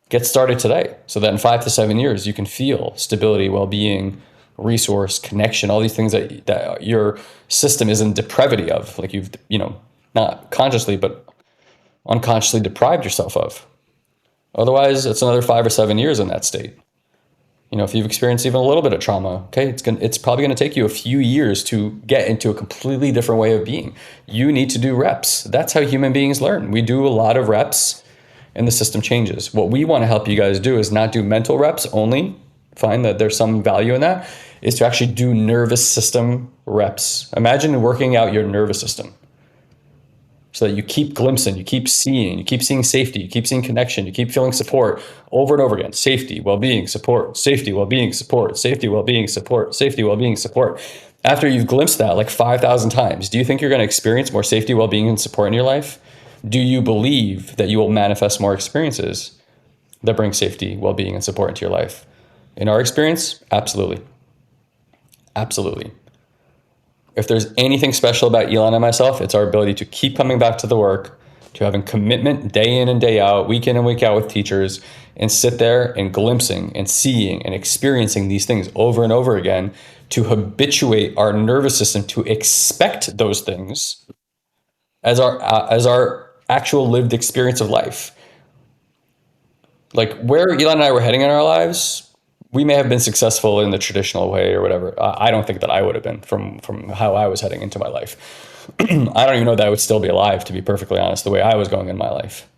get started today so that in 5 to 7 years you can feel stability, well-being, resource, connection, all these things that your system is in depravity of, like you've, not consciously, but unconsciously deprived yourself of. Otherwise, it's another 5 or 7 years in that state. If you've experienced even a little bit of trauma, okay, it's probably going to take you a few years to get into a completely different way of being. You need to do reps. That's how human beings learn. We do a lot of reps and the system changes. What we want to help you guys do is not do mental reps only. Find that there's some value in that, is to actually do nervous system reps. Imagine working out your nervous system so that you keep glimpsing, you keep seeing safety, you keep seeing connection, you keep feeling support over and over again. Safety, well-being, support, safety, well-being, support, safety, well-being, support, safety, well-being, support. After you've glimpsed that like 5,000 times, do you think you're going to experience more safety, well-being, and support in your life? Do you believe that you will manifest more experiences that bring safety, well-being, and support into your life? In our experience, absolutely. Absolutely. If there's anything special about Elon and myself, it's our ability to keep coming back to the work, to having commitment day in and day out, week in and week out with teachers, and sit there and glimpsing and seeing and experiencing these things over and over again to habituate our nervous system to expect those things as our actual lived experience of life. Like, where Elon and I were heading in our lives, we may have been successful in the traditional way or whatever. I don't think that I would have been from how I was heading into my life. I don't even know that I would still be alive, to be perfectly honest, the way I was going in my life.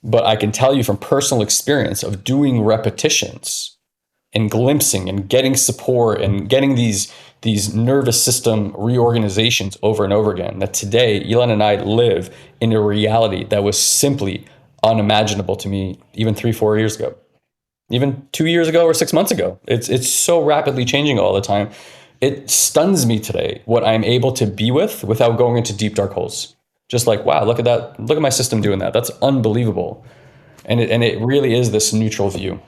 But I can tell you from personal experience of doing repetitions and glimpsing and getting support and getting these nervous system reorganizations over and over again, that today Elon and I live in a reality that was simply unimaginable to me even 3-4 years ago. Even 2 years ago or 6 months ago. It's so rapidly changing all the time. It stuns me today what I'm able to be with without going into deep dark holes. Just like, wow, look at that. Look at my system doing that. That's unbelievable. And it really is this neutral view.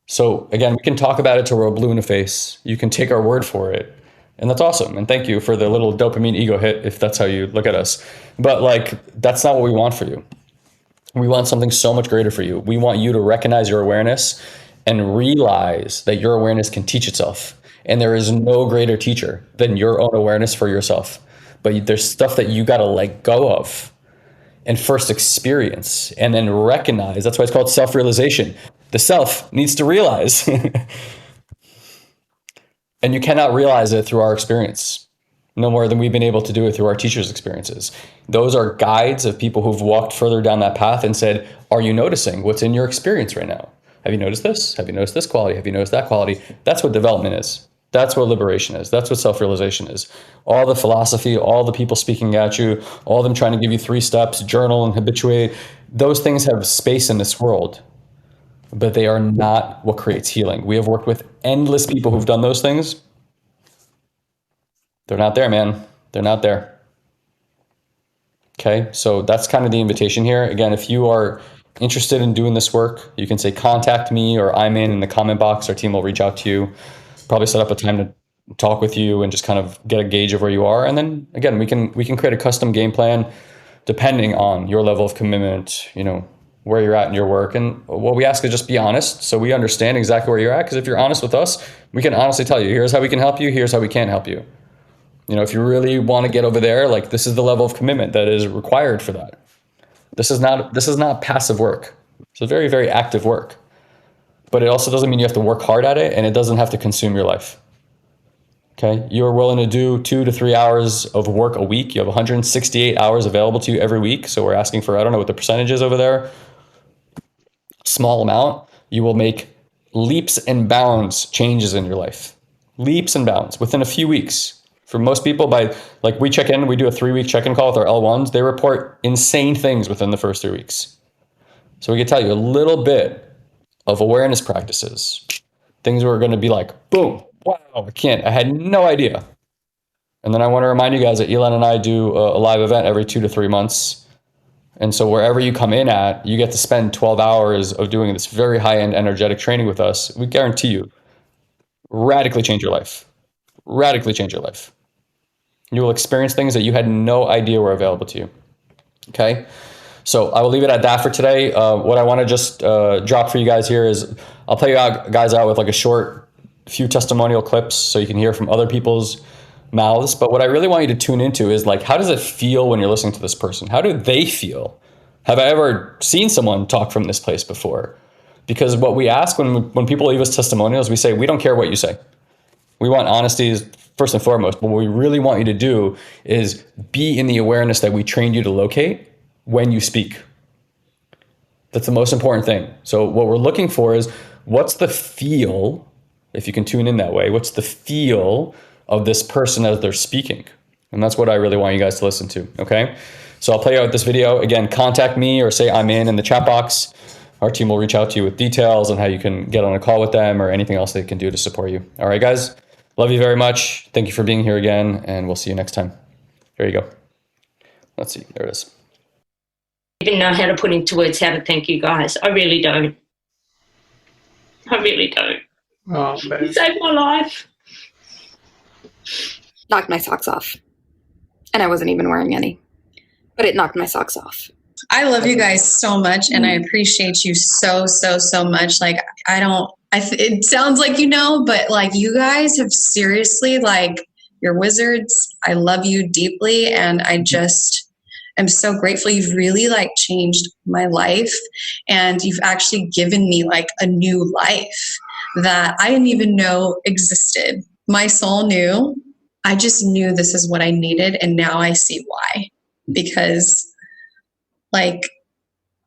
So again, we can talk about it till we're blue in the face. You can take our word for it. And that's awesome. And thank you for the little dopamine ego hit, if that's how you look at us. But like, that's not what we want for you. We want something so much greater for you. We want you to recognize your awareness and realize that your awareness can teach itself. And there is no greater teacher than your own awareness for yourself. But there's stuff that you got to let go of and first experience and then recognize. That's why it's called self-realization. The self needs to realize. And you cannot realize it through our experience, no more than we've been able to do it through our teachers' experiences. Those are guides of people who've walked further down that path and said, are you noticing what's in your experience right now? Have you noticed this? Have you noticed this quality? Have you noticed that quality? That's what development is. That's what liberation is. That's what self-realization is. All the philosophy, all the people speaking at you, all of them trying to give you 3 steps, journal and habituate, those things have space in this world, but they are not what creates healing. We have worked with endless people who've done those things. They're not there, man. They're not there. Okay, so that's kind of the invitation here. Again, if you are interested in doing this work, you can say contact me or I'm in the comment box. Our team will reach out to you, probably set up a time to talk with you and just kind of get a gauge of where you are. And then again, we can create a custom game plan depending on your level of commitment, where you're at in your work. And what we ask is just be honest so we understand exactly where you're at. Because if you're honest with us, we can honestly tell you, here's how we can help you, here's how we can't help you. If you really want to get over there, like this is the level of commitment that is required for that. This is not passive work. It's a very, very active work. But it also doesn't mean you have to work hard at it, and it doesn't have to consume your life. Okay? You're willing to do 2 to 3 hours of work a week. You have 168 hours available to you every week. So we're asking for, I don't know what the percentage is over there, small amount. You will make leaps and bounds changes in your life. Leaps and bounds within a few weeks. For most people, we check in, we do a 3-week check-in call with our L1s. They report insane things within the first 3 weeks. So we can tell you a little bit of awareness practices. Things were going to be like, boom, wow, I had no idea. And then I want to remind you guys that Elon and I do a live event every 2 to 3 months. And so wherever you come in at, you get to spend 12 hours of doing this very high-end energetic training with us. We guarantee you, radically change your life. Radically change your life. You will experience things that you had no idea were available to you. Okay? So I will leave it at that for today. What I want to just drop for you guys here is I'll play you guys out with like a short few testimonial clips so you can hear from other people's mouths. But what I really want you to tune into is like, how does it feel when you're listening to this person? How do they feel? Have I ever seen someone talk from this place before? Because what we ask when people leave us testimonials, we say, we don't care what you say. We want honesty first and foremost. But what we really want you to do is be in the awareness that we trained you to locate when you speak. That's the most important thing. So what we're looking for is what's the feel, if you can tune in that way, what's the feel of this person as they're speaking? And that's what I really want you guys to listen to, okay? So I'll play out this video. Again, contact me or say I'm in the chat box. Our team will reach out to you with details on how you can get on a call with them or anything else they can do to support you. All right, guys? Love you very much. Thank you for being here again, and we'll see you next time. There you go. Let's see. There it is. Even know how to put into words how to thank you guys. I really don't. I really don't. Oh, man. You saved my life. Knocked my socks off. And I wasn't even wearing any. But it knocked my socks off. I love you guys so much, and I appreciate you so much. Like, it sounds like but like you guys have seriously, like, you're wizards. I love you deeply, and I just am so grateful. You've really like changed my life, and you've actually given me like a new life that I didn't even know existed. My soul knew. I just knew this is what I needed, and now I see why. Because like,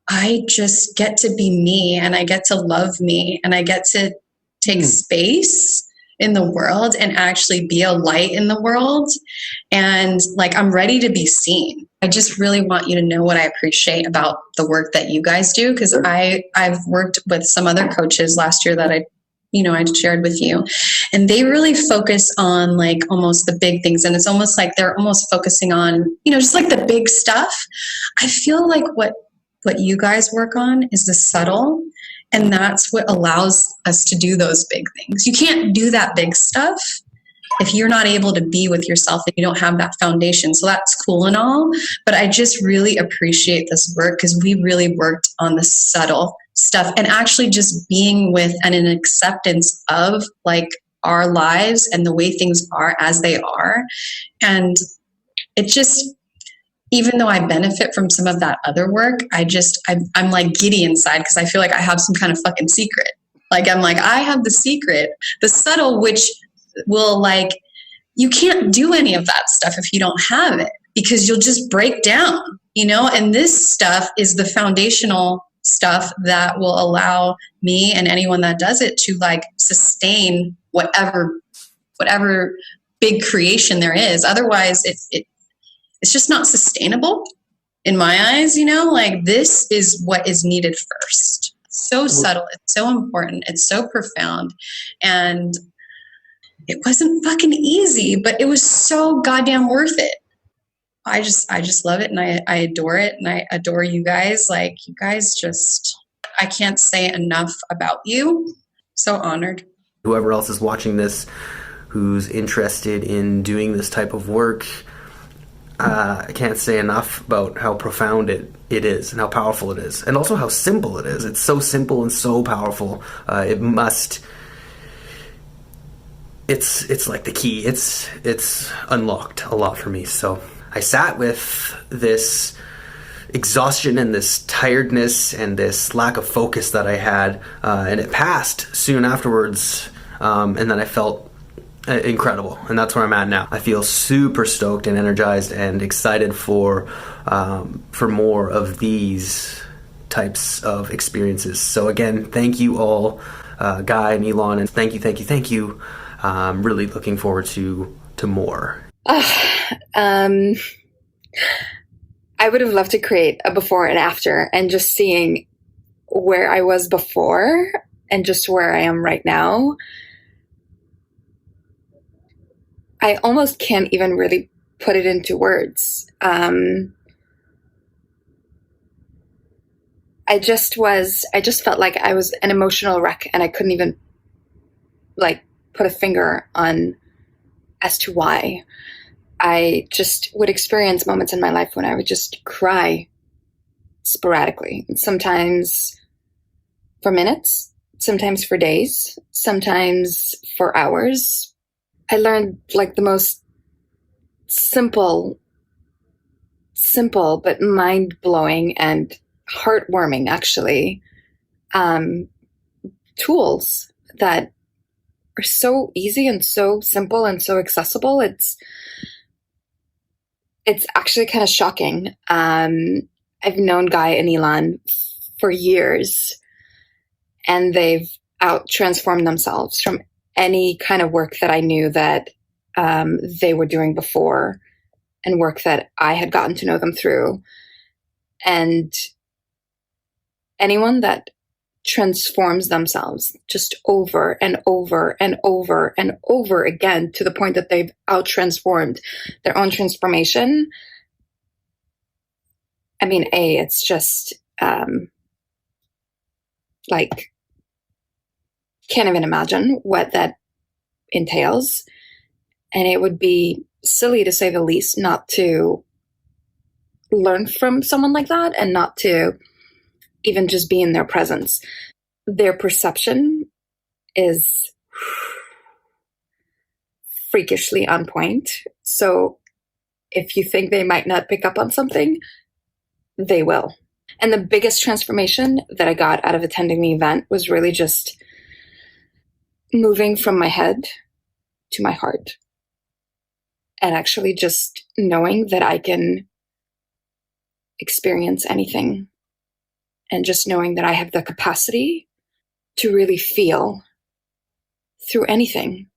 I just get to be me, and I get to love me, and I get to take space in the world and actually be a light in the world. And like, I'm ready to be seen. I just really want you to know what I appreciate about the work that you guys do. Cause I've worked with some other coaches last year that I shared with you, and they really focus on like almost the big things. And it's almost like they're almost focusing on, just like the big stuff. I feel like what you guys work on is the subtle. And that's what allows us to do those big things. You can't do that big stuff if you're not able to be with yourself and you don't have that foundation. So that's cool and all, but I just really appreciate this work because we really worked on the subtle stuff and actually just being with and an acceptance of like our lives and the way things are as they are. And it just, even though I benefit from some of that other work, I'm like giddy inside because I feel like I have some kind of fucking secret. Like, I'm like, I have the secret, the subtle, which will like, you can't do any of that stuff if you don't have it because you'll just break down, you know? And this stuff is the foundational stuff that will allow me and anyone that does it to like sustain whatever big creation there is. Otherwise it's just not sustainable in my eyes, you know, like this is what is needed first. So subtle. It's so important. It's so profound. And it wasn't fucking easy, but it was so goddamn worth it. I just love it. And I adore it. And I adore you guys. Like you guys just, I can't say enough about you. So honored. Whoever else is watching this, who's interested in doing this type of work, I can't say enough about how profound it is and how powerful it is. And also how simple it is. It's so simple and so powerful. It's like the key. It's unlocked a lot for me. So I sat with this exhaustion and this tiredness and this lack of focus that I had, and it passed soon afterwards. And then I felt incredible, and that's where I'm at now. I feel super stoked and energized and excited for more of these types of experiences. So again, thank you all, Guy and Elon, and thank you. I'm really looking forward to more. I would have loved to create a before and after, and just seeing where I was before and just where I am right now. I almost can't even really put it into words. I just felt like I was an emotional wreck, and I couldn't even like put a finger on as to why. I just would experience moments in my life when I would just cry sporadically, sometimes for minutes, sometimes for days, sometimes for hours. I learned like the most simple but mind-blowing and heartwarming, actually, tools that are so easy and so simple and so accessible. It's actually kind of shocking. I've known Guy and Elon for years, and they've transformed themselves from any kind of work that I knew that they were doing before, and work that I had gotten to know them through. And anyone that transforms themselves just over and over and over and over again to the point that they've out-transformed their own transformation. I mean, it's just like, can't even imagine what that entails. And it would be silly, to say the least, not to learn from someone like that and not to even just be in their presence. Their perception is freakishly on point. So if you think they might not pick up on something, they will. And the biggest transformation that I got out of attending the event was really just moving from my head to my heart. And actually just knowing that I can experience anything. And just knowing that I have the capacity to really feel through anything.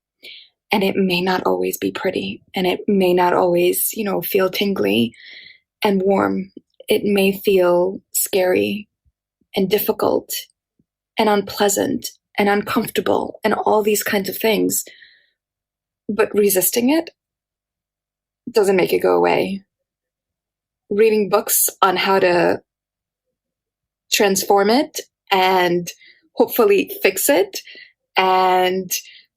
And it may not always be pretty. And it may not always, feel tingly and warm. It may feel scary and difficult and unpleasant and uncomfortable and all these kinds of things. But resisting it doesn't make it go away. Reading books on how to transform it and hopefully fix it, and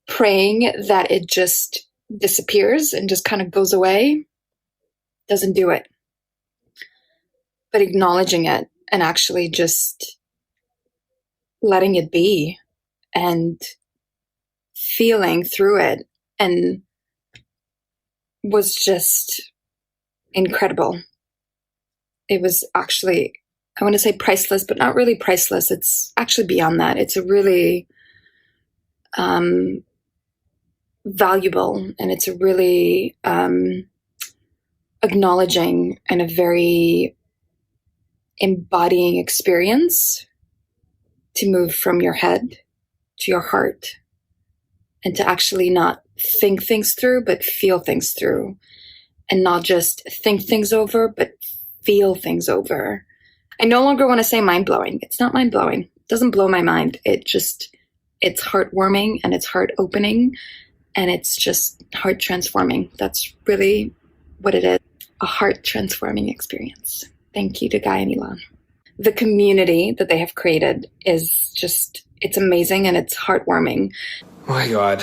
praying that it just disappears and just kind of goes away doesn't do it. But acknowledging it and actually just letting it be and feeling through it and was just incredible. It was actually, I want to say priceless, but not really priceless. It's actually beyond that. It's a really valuable, and it's a really acknowledging and a very embodying experience to move from your head to your heart and to actually not think things through, but feel things through, and not just think things over, but feel things over. I no longer want to say mind-blowing. It's not mind-blowing. It doesn't blow my mind. It's heartwarming and it's heart-opening and it's just heart-transforming. That's really what it is, a heart-transforming experience. Thank you to Guy and Elon. The community that they have created is just, it's amazing and it's heartwarming. My God,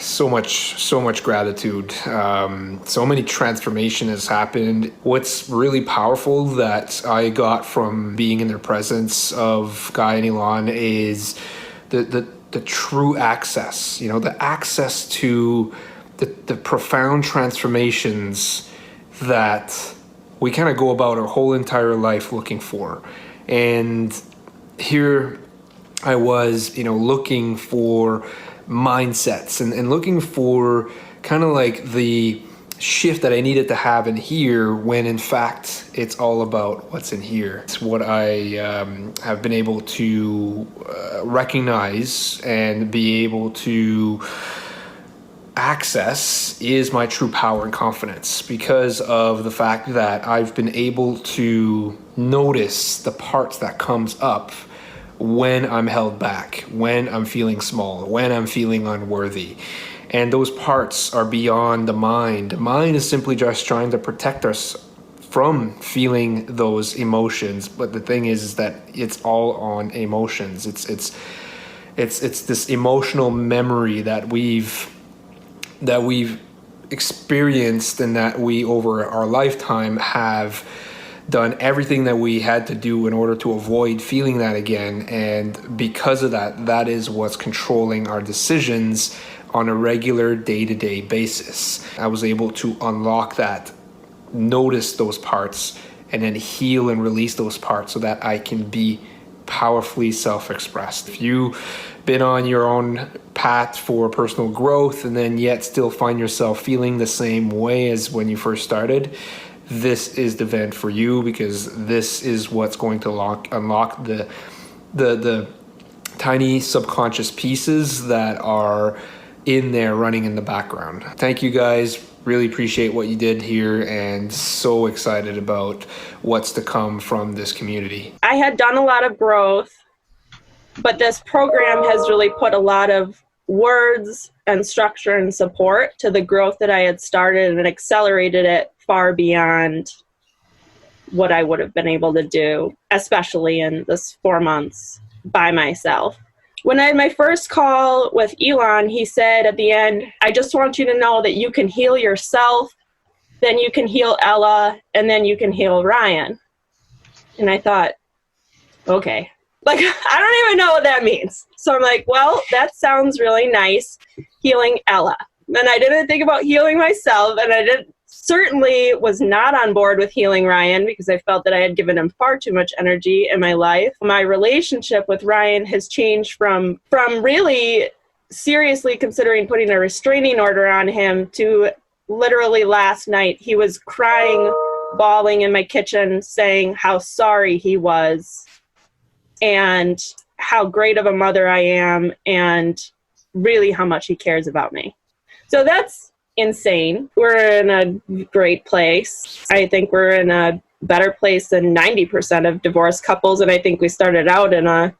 so much gratitude. So many transformation has happened. What's really powerful that I got from being in their presence of Guy and Elon is the true access, the access to the profound transformations that we kind of go about our whole entire life looking for. And here I was, looking for mindsets and looking for kind of like the shift that I needed to have in here, when in fact it's all about what's in here. It's what I have been able to recognize and be able to access is my true power and confidence, because of the fact that I've been able to notice the parts that comes up when I'm held back, when I'm feeling small, when I'm feeling unworthy. And those parts are beyond the mind. The mind is simply just trying to protect us from feeling those emotions. But the thing is that it's all on emotions. It's this emotional memory that we've experienced, and that we over our lifetime have done everything that we had to do in order to avoid feeling that again. And because of that, that is what's controlling our decisions on a regular day-to-day basis. I was able to unlock that, notice those parts, and then heal and release those parts so that I can be powerfully self-expressed. If you've been on your own path for personal growth and then yet still find yourself feeling the same way as when you first started, this is the event for you, because this is what's going to unlock the tiny subconscious pieces that are in there running in the background. Thank you guys. Really appreciate what you did here, and so excited about what's to come from this community. I had done a lot of growth, but this program has really put a lot of words and structure and support to the growth that I had started, and accelerated it far beyond what I would have been able to do, especially in this 4 months by myself. When I had my first call with Elon, he said at the end, I just want you to know that you can heal yourself, then you can heal Ella, and then you can heal Ryan. And I thought, okay. Like, I don't even know what that means. So I'm like, well, that sounds really nice, healing Ella. And I didn't think about healing myself, and I certainly was not on board with healing Ryan, because I felt that I had given him far too much energy in my life. My relationship with Ryan has changed from really seriously considering putting a restraining order on him to literally last night he was crying, bawling in my kitchen, saying how sorry he was and how great of a mother I am, and really how much he cares about me. So that's insane. We're in a great place. I think we're in a better place than 90% of divorced couples, and I think we started out in a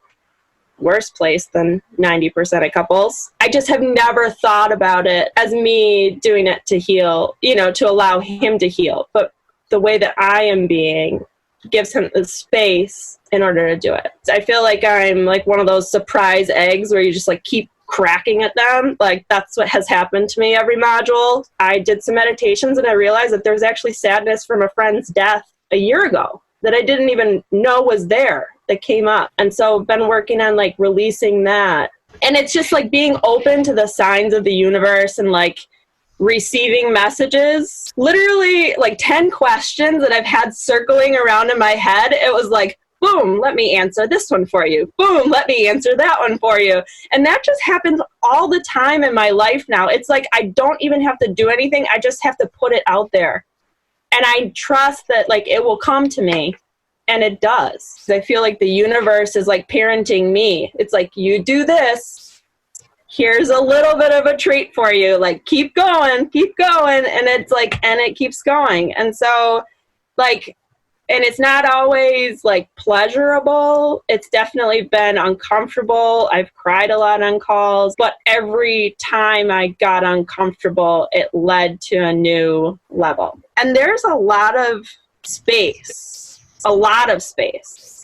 worse place than 90% of couples. I just have never thought about it as me doing it to heal, to allow him to heal. But the way that I am being gives him the space in order to do it. I feel like I'm like one of those surprise eggs where you just like keep cracking at them. Like, that's what has happened to me every module. I did some meditations and I realized that there's actually sadness from a friend's death a year ago that I didn't even know was there, that came up. And so I've been working on like releasing that. And it's just like being open to the signs of the universe and like receiving messages. Literally like 10 questions that I've had circling around in my head. It was like, boom, let me answer this one for you. Boom, let me answer that one for you. And that just happens all the time in my life now. It's like I don't even have to do anything. I just have to put it out there. And I trust that like it will come to me. And it does. I feel like the universe is like parenting me. It's like, you do this, here's a little bit of a treat for you. Like, keep going. And it's like, and it keeps going. And so like, and it's not always like pleasurable. It's definitely been uncomfortable. I've cried a lot on calls, but every time I got uncomfortable, it led to a new level. And there's a lot of space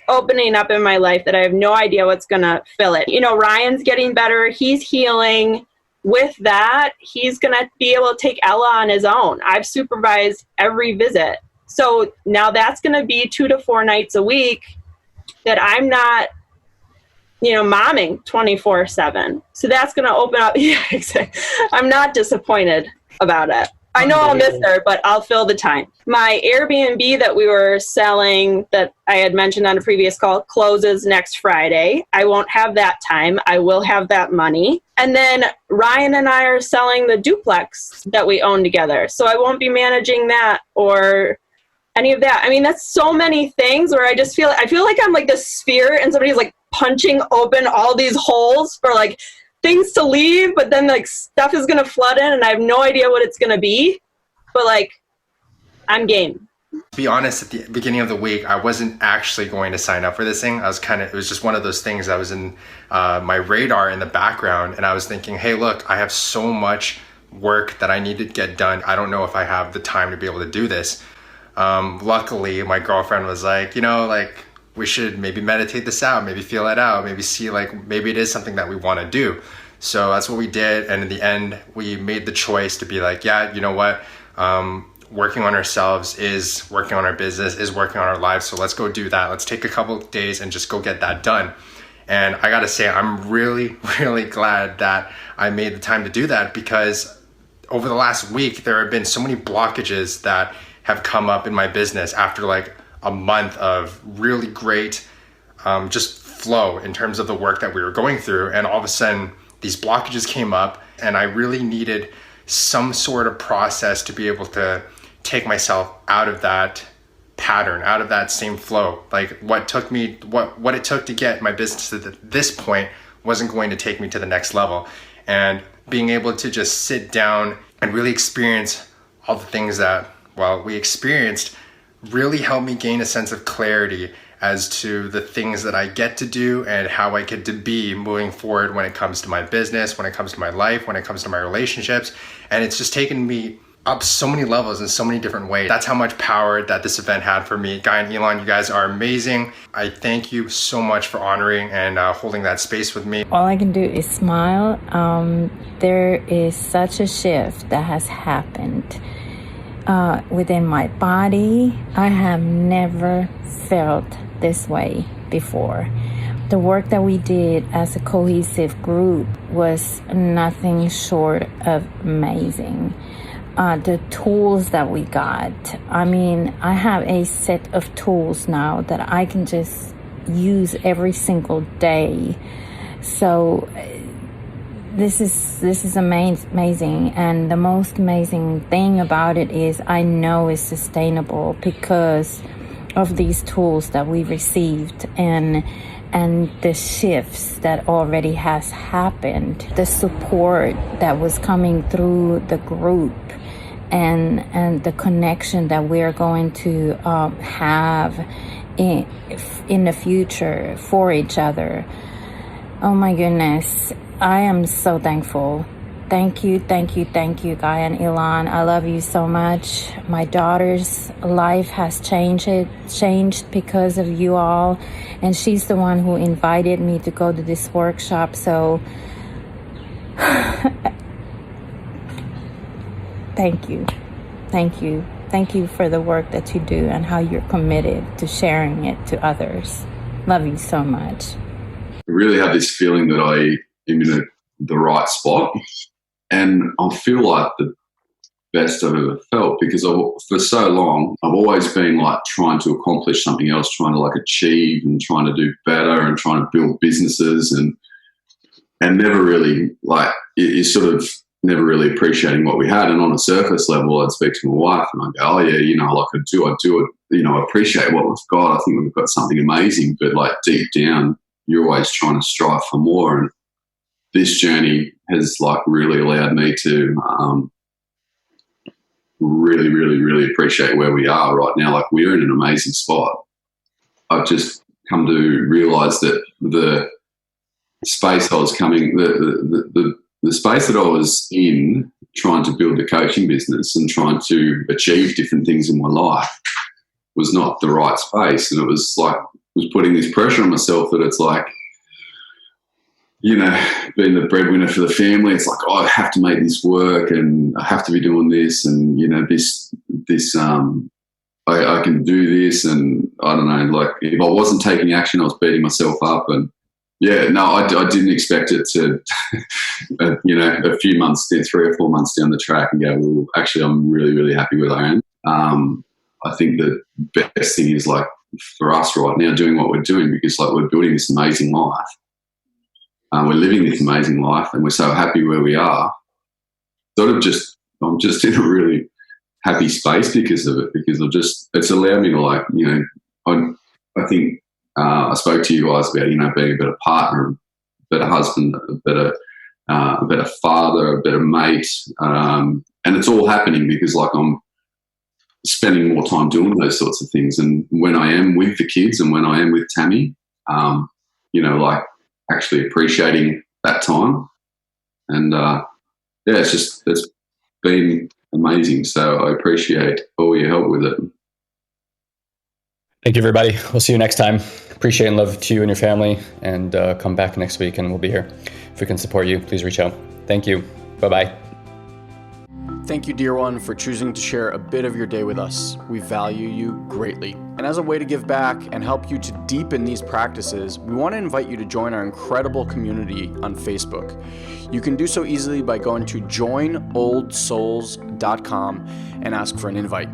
opening up in my life that I have no idea what's going to fill it. You know, Ryan's getting better. He's healing. With that, he's going to be able to take Ella on his own. I've supervised every visit. So now that's going to be 2 to 4 nights a week that I'm not, you know, momming 24/7. So that's going to open up. Yeah, exactly. I'm not disappointed about it. I know I'll miss her, but I'll fill the time. My Airbnb that we were selling that I had mentioned on a previous call closes next Friday. I won't have that time. I will have that money. And then Ryan and I are selling the duplex that we own together. So I won't be managing that or any of that. I mean, that's so many things where I feel like I'm like this sphere and somebody's like punching open all these holes for like things to leave, but then like stuff is going to flood in and I have no idea what it's going to be, but like I'm game. To be honest, at the beginning of the week, I wasn't actually going to sign up for this thing. It was just one of those things that was in my radar in the background. And I was thinking, hey, look, I have so much work that I need to get done. I don't know if I have the time to be able to do this. Luckily, my girlfriend was like, you know, like, we should maybe meditate this out, maybe feel it out, maybe see like, maybe it is something that we want to do. So that's what we did. And in the end, we made the choice to be like, yeah, you know what? Working on ourselves is working on our business, is working on our lives. So let's go do that. Let's take a couple of days and just go get that done. And I got to say, I'm really, really glad that I made the time to do that, because over the last week, there have been so many blockages that have come up in my business after like a month of really great just flow in terms of the work that we were going through. And all of a sudden, these blockages came up and I really needed some sort of process to be able to take myself out of that pattern, out of that same flow. Like what it took to get my business to this point wasn't going to take me to the next level. And being able to just sit down and really experience all the things that, we experienced really helped me gain a sense of clarity as to the things that I get to do and how I get to be moving forward when it comes to my business, when it comes to my life, when it comes to my relationships. And it's just taken me up so many levels in so many different ways. That's how much power that this event had for me. Guy and Elon, you guys are amazing. I thank you so much for honoring and holding that space with me. All I can do is smile. There is such a shift that has happened within my body. I have never felt this way before. The work that we did as a cohesive group was nothing short of amazing. The tools that we got, I mean, I have a set of tools now that I can just use every single day. So this is amazing, and the most amazing thing about it is I know it's sustainable because of these tools that we received and the shifts that already has happened, the support that was coming through the group, and the connection that we're going to have in the future for each other. Oh my goodness, I am so thankful. Thank you, Guy and Elon. I love you so much. My daughter's life has changed because of you all, and she's the one who invited me to go to this workshop. So Thank you. Thank you. Thank you for the work that you do and how you're committed to sharing it to others. Love you so much. I really have this feeling that I am in the right spot, and I feel like the best I've ever felt, because for so long I've always been like trying to accomplish something else, trying to like achieve and trying to do better and trying to build businesses and never really like you sort of never really appreciating what we had. And on a surface level, I'd speak to my wife and I'd go, oh yeah, you know, like I do it, you know, I appreciate what we've got. I think we've got something amazing, but like deep down, you're always trying to strive for more. And this journey has like really allowed me to really, really, really appreciate where we are right now. Like we're in an amazing spot. I've just come to realize that the space I was coming, the space that I was in trying to build a coaching business and trying to achieve different things in my life was not the right space. And it was like, was putting this pressure on myself that it's like, you know, being the breadwinner for the family, it's like, oh, I have to make this work and I have to be doing this. And, you know, I can do this. And I don't know, like if I wasn't taking action, I was beating myself up. And yeah, no, I didn't expect it to, you know, a few months, 3 or 4 months down the track and go, well, actually, I'm really, really happy where I am. I think the best thing is like for us right now doing what we're doing, because like we're building this amazing life. We're living this amazing life and we're so happy where we are. I'm just in a really happy space because of it, because it's allowed me to like, you know, I think I spoke to you guys about, you know, being a better partner, a better husband, a better father, a better mate. And it's all happening because like I'm spending more time doing those sorts of things. And when I am with the kids and when I am with Tammy, you know, like actually appreciating that time. And yeah, it's been amazing. So I appreciate all your help with it. Thank you, everybody. We'll see you next time. Appreciate and love to you and your family. And come back next week and we'll be here. If we can support you, please reach out. Thank you. Bye-bye. Thank you, dear one, for choosing to share a bit of your day with us. We value you greatly. And as a way to give back and help you to deepen these practices, we want to invite you to join our incredible community on Facebook. You can do so easily by going to joinoldsouls.com and ask for an invite.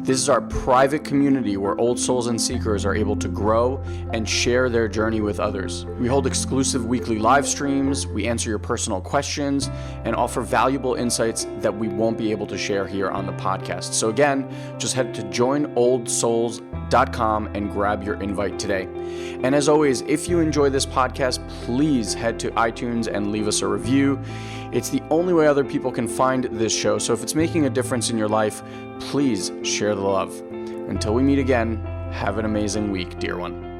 This is our private community where old souls and seekers are able to grow and share their journey with others. We hold exclusive weekly live streams, we answer your personal questions, and offer valuable insights that we won't be able to share here on the podcast. So again, just head to joinoldsouls.com and grab your invite today. And as always, if you enjoy this podcast, please head to iTunes and leave us a review. It's the only way other people can find this show. So if it's making a difference in your life, please share the love. Until we meet again, have an amazing week, dear one.